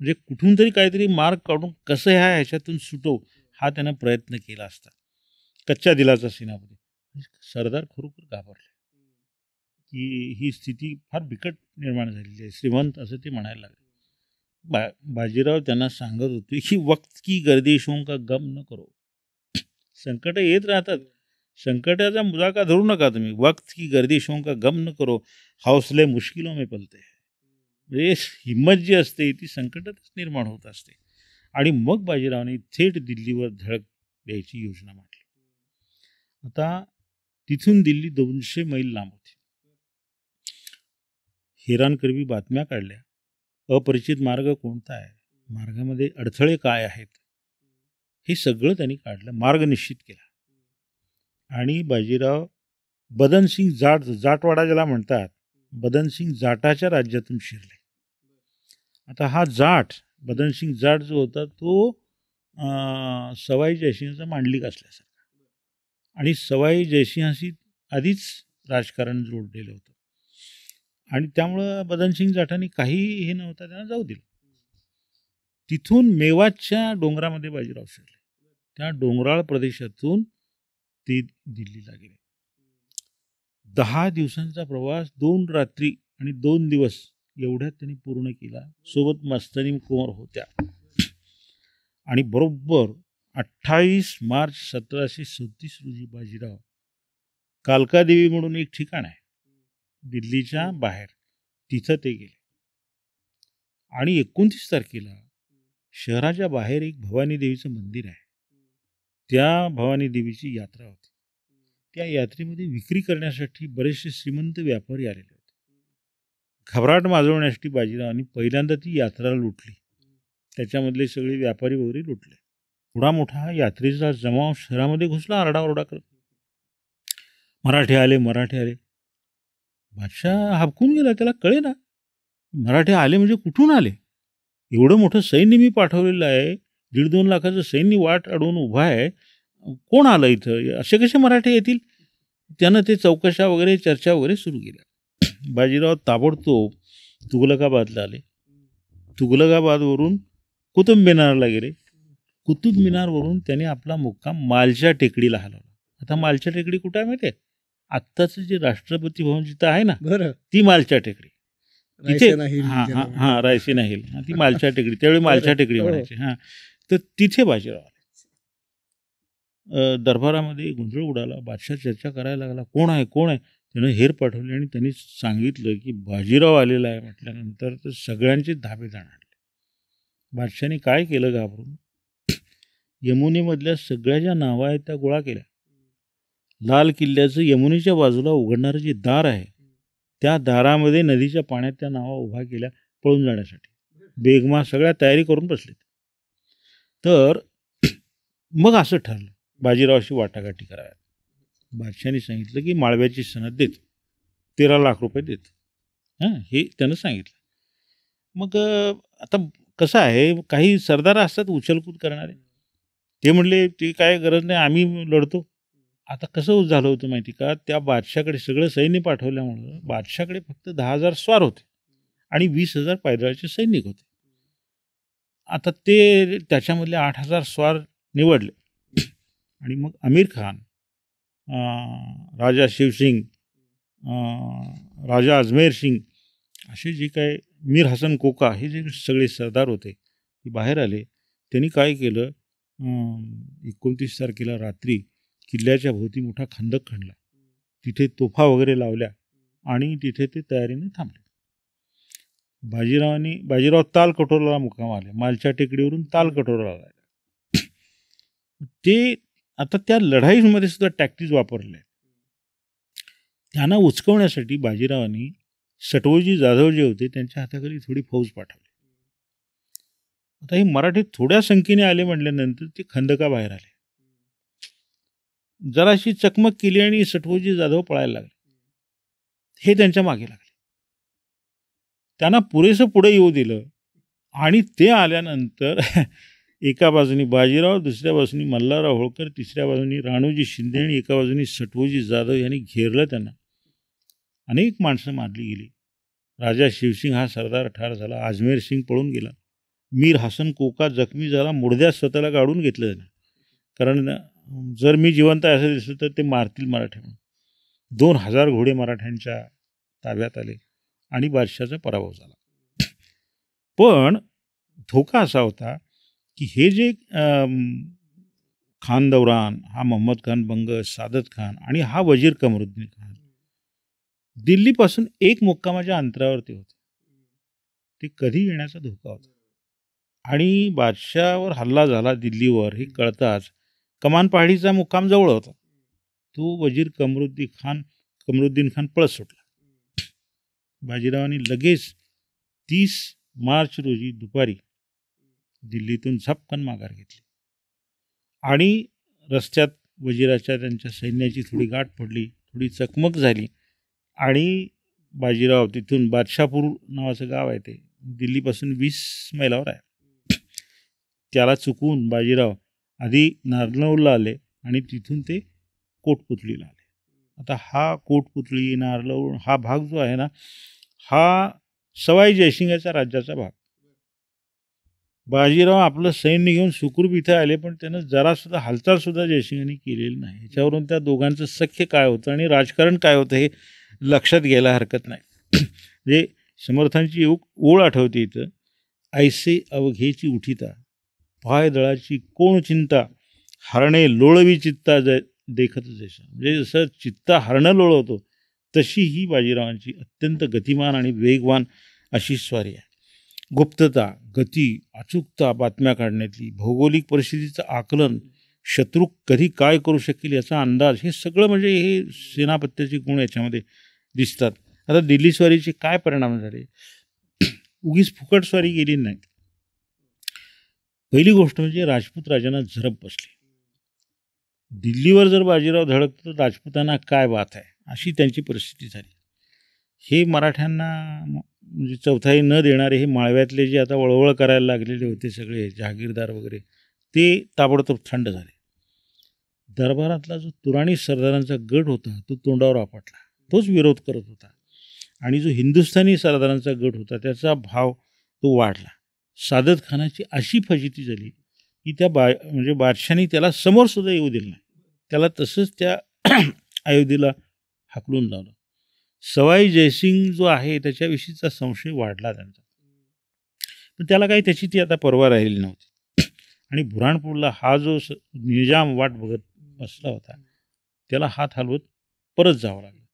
म्हणजे कुठून तरी काहीतरी मार्ग काढून कसं ह्याच्यातून सुटवू हा त्यानं प्रयत्न केला असता. कच्च्या दिलाचा सेनापती. सरदार खरोखर घाबरले की ही स्थिती फार बिकट निर्माण झालेली आहे. श्रीमंत असं ते म्हणायला लागले. बाजीराव त्यांना सांगत होते की वक्त की गर्दिशों का गम न करो. संकट येत राहतात, संकटाचा मुजाका धरू नका तुम्ही. वक्त की गर्दिशों का गम न करो, हौसले मुश्किलों में पलते हैं. म्हणजे हिंमत जी असते ती संकटातच निर्माण होत असते. आणि मग बाजीरावने थेट दिल्लीवर धडक द्यायची योजना मांडली. आता तिथून दिल्ली 200 मैल लांब होती. हेरानकरवी बातम्या काढल्या, अपरिचित मार्ग कोणता आहे, मार्गामध्ये अडथळे काय आहेत, हे सगळं त्यांनी काढलं, मार्ग निश्चित केला. आणि बाजीराव बदनसिंग जाटवाडा ज्याला म्हणतात, बदनसिंग जाटाच्या राज्यातून शिरले. आता हा बदनसिंग जाट जो होता तो सवाई जयसिंहाचा मांडलिक असल्यासारखा, आणि सवाई जयसिंहाशी आधीच राजकारण जोडलेलं होतं, आणि त्यामुळं बदनसिंग जाटांनी काही हे नव्हता त्यांना जाऊ दिलं. तिथून मेवातच्या डोंगरामध्ये बाजीराव शिरले. त्या डोंगराळ प्रदेशातून ते दिल्लीला गेले. 10 दिवसांचा प्रवास 2 रात्री आणि 2 दिवस एवढ्यात त्यांनी पूर्ण केला. सोबत मस्तानी कुंवर होत्या. आणि बरोबर 28 मार्च 1737 रोजी बाजीराव कालकादेवी म्हणून एक ठिकाण आहे दिल्लीच्या बाहेर, तिथं ते गेले. आणि 29 तारखेला शहराच्या बाहेर एक भवानी देवीचं मंदिर आहे, त्या भवानी देवीची यात्रा होती. त्या यात्रेमध्ये विक्री करण्यासाठी बरेचसे श्रीमंत व्यापारी आलेले होते. घबराट माजवण्यासाठी बाजीरावांनी पहिल्यांदा ती यात्रा लुटली. त्याच्यामधले सगळे व्यापारी वगैरे लुटले. थोडा मोठा यात्रेचा जमाव शहरामध्ये घुसला आरडाओरडा करत. मराठे आले. बादशाह हाबकून गेला, त्याला कळे ना मराठे आले म्हणजे कुठून आले. एवढं मोठं सैन्य मी पाठवलेलं आहे, 1.5-2 लाखाचं सैन्य वाट अडवून उभा आहे, कोण आलं इथं, असे कसे मराठे येतील. त्यानं ते चौकशा वगैरे चर्चा वगैरे सुरू केल्या. बाजीराव ताबडतोब तुघलकाबादला आले. तुघलकाबादवरून कुतुब मिनारला गेले. कुतुब मिनारवरून त्याने आपला मुक्काम मालच्या टेकडीला हलवला. आता मालच्या टेकडी कुठं आहे माहिती आहे, आत्ताचं जे राष्ट्रपती भवन जिथं आहे ना, ती मालच्या टेकडी. तिथे रायसेना हिल, ती मालच्या टेकडी, त्यावेळी मालच्या टेकडी म्हणायची. तर तिथे बाजीराव आले. दरबारामध्ये गोंधळ उडाला. बादशाह चर्चा करायला लागला, कोण आहे. त्यानं हेर पाठवले आणि त्यांनी सांगितलं की बाजीराव आलेला आहे. म्हटल्यानंतर तर सगळ्यांचे धाबे जाणले. बादशाहने काय केलं, घाबरून यमुनेमधल्या सगळ्या ज्या नावं आहेत त्या गोळा केल्या. लाल किल्ल्याचं यमुनेच्या बाजूला उघडणारं जे दार आहे त्या दारामध्ये नदीच्या पाण्यात त्या नावा उभा केल्या पळून जाण्यासाठी. बेगमा सगळ्या तयारी करून बसलेत. तर मग असं ठरलं बाजीरावाशी वाटाघाटी कराव्यात. बादशाहाने सांगितलं की माळव्याची सनद देतो, 13 लाख रुपये देतो. हे त्यानं सांगितलं. मग आता कसं आहे, काही सरदार असतात उचलकूद करणारे. ते म्हणले ते काय गरज नाही, आम्ही लढतो. आता कसं झालं होतं माहिती का, त्या बादशाकडे सगळं सैन्य पाठवल्यामुळं बादशाकडे फक्त 10,000 स्वार होते आणि 20,000 पायदळाचे सैनिक होते. आता ते त्याच्यामधले 8,000 स्वार निवडले आणि मग अमीर खान, राजा शिवसिंग, राजा अजमेर सिंग, असे जे काय मीर हसन कोका, हे जे सगळे सरदार होते ते बाहेर आले. त्यांनी काय केलं, 29 तारखेला रात्री किल्ल्याच्या भोवती मोठा खंदक खणला, तिथे तोफा वगैरे लावल्या आणि तिथे ते तयारीने थांबले. बाजीराव तालकटोराला मुक्काम आले. मालच्या टेकडीवरून तालकटोराला आले. ते आता त्या लढाईमध्ये सुद्धा टॅक्टिक्स वापरल्या. त्यांना उचकवण्यासाठी बाजीरावांनी सटवोजी जाधव जे होते त्यांच्या हाताखाली थोडी फौज पाठवली. आता हे मराठी थोड्या संख्येने आले म्हटल्यानंतर ते खंदकाबाहेर आले. जराशी चकमक केली आणि सटवोजी जाधव पळायला लागले. हे त्यांच्या मागे लागले. त्यांना पुरेसं पुढे येऊ दिलं आणि ते आल्यानंतर एका बाजूनी बाजीराव, दुसऱ्या बाजूनी मल्हारराव होळकर, तिसऱ्या बाजूनी राणोजी शिंदे आणि एका बाजूनी सटवोजी जाधव यांनी घेरलं त्यांना. अनेक माणसं मारली गेली. राजा शिवसिंग हा सरदार ठार झाला. अजमेर सिंग पळून गेला. मीर हसन कोका जखमी झाला. मुडद्यात स्वतःला गाडून घेतलं त्यानं, कारण जर मी जिवंत आहे असं दिसलं तर ते मारतील मराठे म्हणून. 2,000 घोडे मराठ्यांच्या ताब्यात आले आणि बादशाचा पराभव झाला. पण धोका असा होता की हे जे खान दौरान, हा मोहम्मद खान बंग, सादत खान आणि हा वजीर कमरुद्दीन खान दिल्लीपासून एक मुक्कामाच्या अंतरावरती होते. ते कधी येण्याचा धोका होता आणि बादशावर हल्ला झाला दिल्लीवर हे कळताच कमान पहाडीचा मुक्काम जवळ होता. तो वजीर कमरुद्दीन खान पळत सुटला. बाजीरावांनी लगेच 30 मार्च रोजी दुपारी दिल्लीतून झपकन माघार घेतली आणि रस्त्यात वजीराच्या त्यांच्या सैन्याची थोडी गाठ पडली, थोडी चकमक झाली आणि बाजीराव तिथून बादशापूर नावाचं गाव आहे, ते दिल्लीपासून 20 मैलावर आहे. त्याला चुकवून बाजीराव आधी नारनौलला आले आणि तिथून ते कोटपुतळीला आले. आता हा कोटपुतळी, नारनौल हा भाग जो आहे ना, हा सवाई जयसिंगाच्या राज्याचा भाग. बाजीराव आपलं सैन्य घेऊन सुखरूप इथे आले, पण त्यानं जरासुद्धा हालचालसुद्धा जयसिंगांनी केलेली नाही. ह्याच्यावरून त्या दोघांचं सख्य काय होतं आणि राजकारण काय होतं हे लक्षात घ्यायला हरकत नाही. म्हणजे समर्थांची ओळ आठवते इथं, ऐसे अवघेची उठिता, पाय दळाची कोण चिंता, हरणे लोळवी चित्ता देखत जैसा. म्हणजे जसं चित्ता हरणं लोळवतो तशी ही बाजीरावांची अत्यंत गतिमान आणि वेगवान अशी स्वारी आहे. गुप्तता, गती, अचूकता बातम्या काढण्यातली, भौगोलिक परिस्थितीचं आकलन, शत्रू कधी काय करू शकेल याचा अंदाज, हे सगळं म्हणजे हे सेनापत्याचे गुण याच्यामध्ये दिसतात. आता दिल्ली स्वारीचे काय परिणाम झाले, उगीच फुकट स्वारी गेली नाही. पहिली गोष्ट म्हणजे राजपूत राजांना झरप बसली. दिल्लीवर जर बाजीराव धडकतो तर राजपूतांना काय बात आहे, अशी त्यांची परिस्थिती झाली. हे मराठ्यांना म्हणजे चौथाई न देणारे हे माळव्यातले जे आता वळवळ करायला लागलेले होते सगळे जहागीरदार वगैरे, ते ताबडतोब थंड झाले. दरबारातला जो तुराणी सरदारांचा गट होता तो तोंडावर आपटला, तोच विरोध करत होता. आणि जो हिंदुस्थानी सरदारांचा गट होता त्याचा भाव तो वाढला. सादत खानाची अशी फजिती झाली की त्या म्हणजे बादशाहाने त्याला समोरसुद्धा येऊ दिलं नाही. त्याला तसंच त्या अयोध्येला हाकलून लावलं. सवाई जयसिंग जो आहे त्याच्याविषयीचा संशय वाढला त्यांचा, पण त्याला काही त्याची ती आता पर्वा राहिली नव्हती. आणि बुऱ्हाणपूरला हा जो निजाम वाट बघत बसला होता त्याला हात हलवत परत जावं लागलं.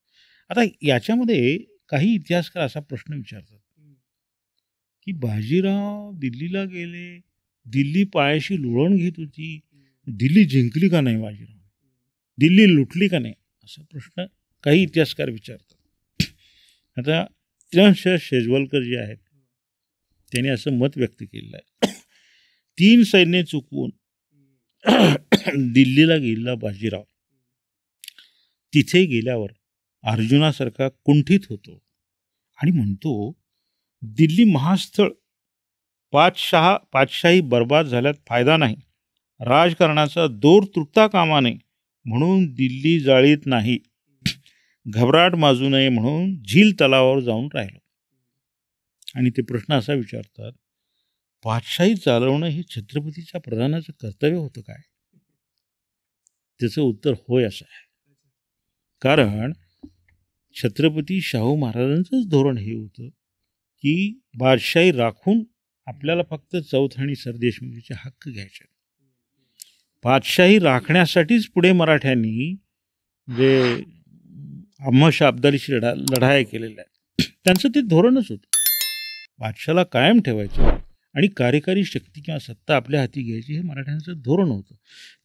आता याच्यामध्ये काही इतिहासकार असा प्रश्न विचारतात की बाजीराव दिल्लीला गेले, दिल्ली पायाशी लोळण घेत होती, दिल्ली जिंकली का नाही, बाजीराव दिल्ली लुटली का नाही, असा प्रश्न काही इतिहासकार विचारतात. आता त्र्यंश शेजवलकर जे आहेत त्याने असं मत व्यक्त केलेलं आहे. 3 सैन्य चुकवून दिल्लीला गेलेला बाजीराव तिथे गेल्यावर अर्जुनासारखा कुंठित होतो आणि म्हणतो, दिल्ली महास्थळ पातशाही बर्बाद झाल्यात फायदा नाही, राजकारणाचा दोर तुटता कामा नये म्हणून दिल्ली जाळीत नाही, घबराट माजू नये म्हणून झील तलावावर जाऊन राहिलो. आणि ते प्रश्न असा विचारतात, पातशाही चालवणं हे छत्रपतीच्या प्रधानाचं कर्तव्य होतं काय? त्याचं उत्तर होय असं आहे. कारण छत्रपती शाहू महाराजांचंच धोरण हे होतं की बादशाही राखून आपल्याला फक्त चौथाणी सरदेशमुखीचे हक्क घ्यायचे. बादशाही राखण्यासाठीच पुढे मराठ्यांनी जे अहमद अब्दालीशी लढाया केलेल्या आहेत, त्यांचं ते धोरणच होतं. बादशाला कायम ठेवायचं आणि कार्यकारी शक्ती किंवा सत्ता आपल्या हाती घ्यायची हे मराठ्यांचं धोरण होतं.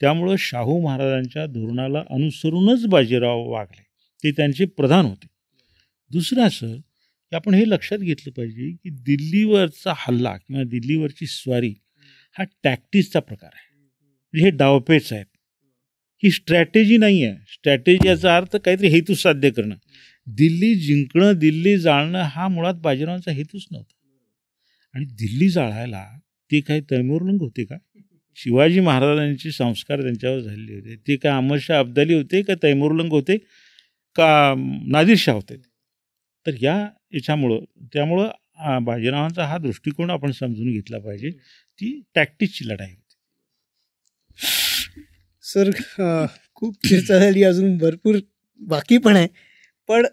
त्यामुळं शाहू महाराजांच्या धोरणाला अनुसरूनच बाजीराव वागले, ते त्यांचे प्रधान होते. दुसरं असं की आपण हे लक्षात घेतलं पाहिजे की दिल्लीवरचा हल्ला किंवा दिल्लीवरची स्वारी हा टॅक्टिसचा प्रकार आहे. म्हणजे हे डावपेच आहेत, ही स्ट्रॅटेजी नाही आहे. स्ट्रॅटेजी याचा अर्थ काहीतरी हेतू साध्य करणं. दिल्ली जिंकणं, दिल्ली जाळणं हा मुळात बाजीरावांचा हेतूच नव्हता. आणि दिल्ली जाळायला ते काही तैमूरलंग होते का? शिवाजी महाराजांचे संस्कार त्यांच्यावर झालेले होते. ते काय अहमदशाह अब्दाली होते का तैमूरलंग होते का नादिरशाह होते? तर त्यामुळं बाजीरावांचा हा दृष्टिकोन आपण समजून घेतला पाहिजे. ती टॅक्टिसची लढाई होती. सर खूप चर्चा झाली, अजून भरपूर बाकी पण आहे. पण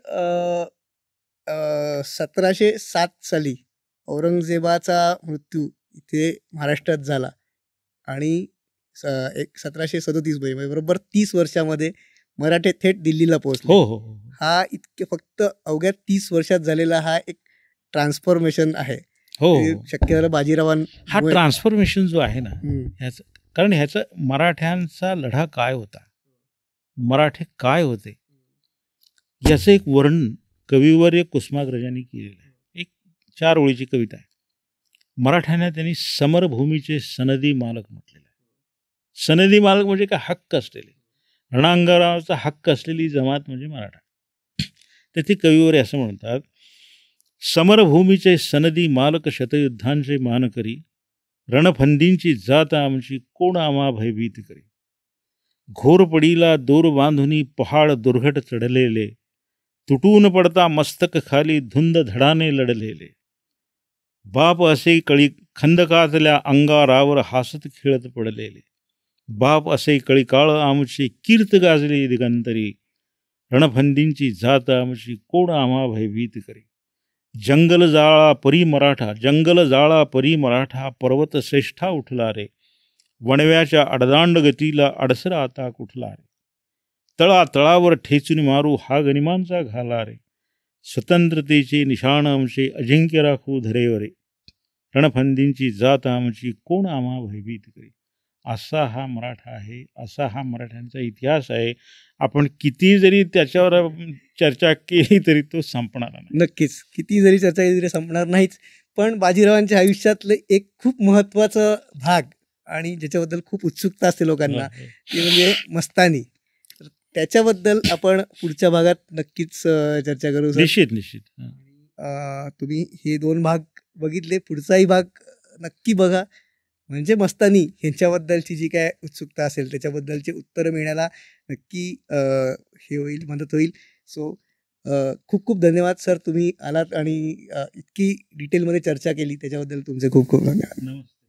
1707 साली औरंगजेबाचा मृत्यू इथे महाराष्ट्रात झाला आणि 1737 म्हणजे बरोबर 30 वर्षामध्ये मराठे थेट दिल्लीला पोहोचले. हो हो हो. हा इतके फक्त अवघ्या 30 वर्षात झालेला हा एक ट्रान्सफॉर्मेशन आहे. हो, शक्य झालं हा ट्रान्सफॉर्मेशन जो आहे ना, ह्याचं कारण ह्याचा मराठ्यांचा लढा काय होता, मराठे काय होते, याचं एक वर्णन कविवर्य कुसुमाग्रजांनी केलेलं आहे. एक 4 ओळीची कविता आहे. मराठ्यांना त्यांनी समरभूमीचे सनदी मालक म्हटलेलं आहे. सनदी मालक म्हणजे काय? हक्क असलेले, रणांगणाचा हक्क असलेली जमात म्हणजे मराठा. तर ते कविवर्य असं म्हणतात, समरभूमीचे सनदी मालक शतयुद्धांचे मान करी, रणफंदींची जात आमची कोण आम्हा भयभीत करी. घोरपडीला दोर बांधुनी पहाड दुर्घट चढलेले, तुटून पडता मस्तक खाली धुंद धडाने लढलेले. बाप असे कळी खंदकातल्या अंगारावर हासत खेळत पडलेले. बाप असे कळी काळ आमची कीर्त गाजली दिगंतरी, रणफंदींची जात आमची कोण आम्हा भयभीत करी. जंगल जाळा परी मराठा, जंगल जाळा परी मराठा, पर्वत श्रेष्ठा उठला रे, वणव्याच्या अडदांड गतीला अडसरा आता कुठला रे. तळातळावर ठेचून मारू हा गनिमांचा घाला रे, स्वतंत्रतेचे निशाण आमचे अजिंक्य राखू धरेवरे, रणफंदींची जात आमची कोण आम्हा भयभीत करी. असा हा मराठा आहे, असा हा मराठ्यांचा इतिहास आहे. आपण किती जरी त्याच्यावर चर्चा केली तरी तो संपणार नाही. नक्कीच, किती जरी चर्चा केली तरी संपणार नाहीच. पण बाजीरावांच्या आयुष्यातलं एक खूप महत्त्वाचं भाग आणि ज्याच्याबद्दल खूप उत्सुकता असते लोकांना, ते म्हणजे मस्तानी. तर त्याच्याबद्दल आपण पुढच्या भागात नक्कीच चर्चा करू. निश्चित. तुम्ही हे 2 भाग बघितले, पुढचाही भाग नक्की बघा. म्हणजे मस्तानी यांच्याबद्दलची जी काय उत्सुकता असेल त्याच्याबद्दलची उत्तरं मिळण्याला नक्की हे होईल, मदत होईल. सो खूप खूप धन्यवाद सर, तुम्ही आलात आणि इतकी डिटेलमध्ये चर्चा केली त्याच्याबद्दल तुमचे खूप खूप धन्यवाद. नमस्कार.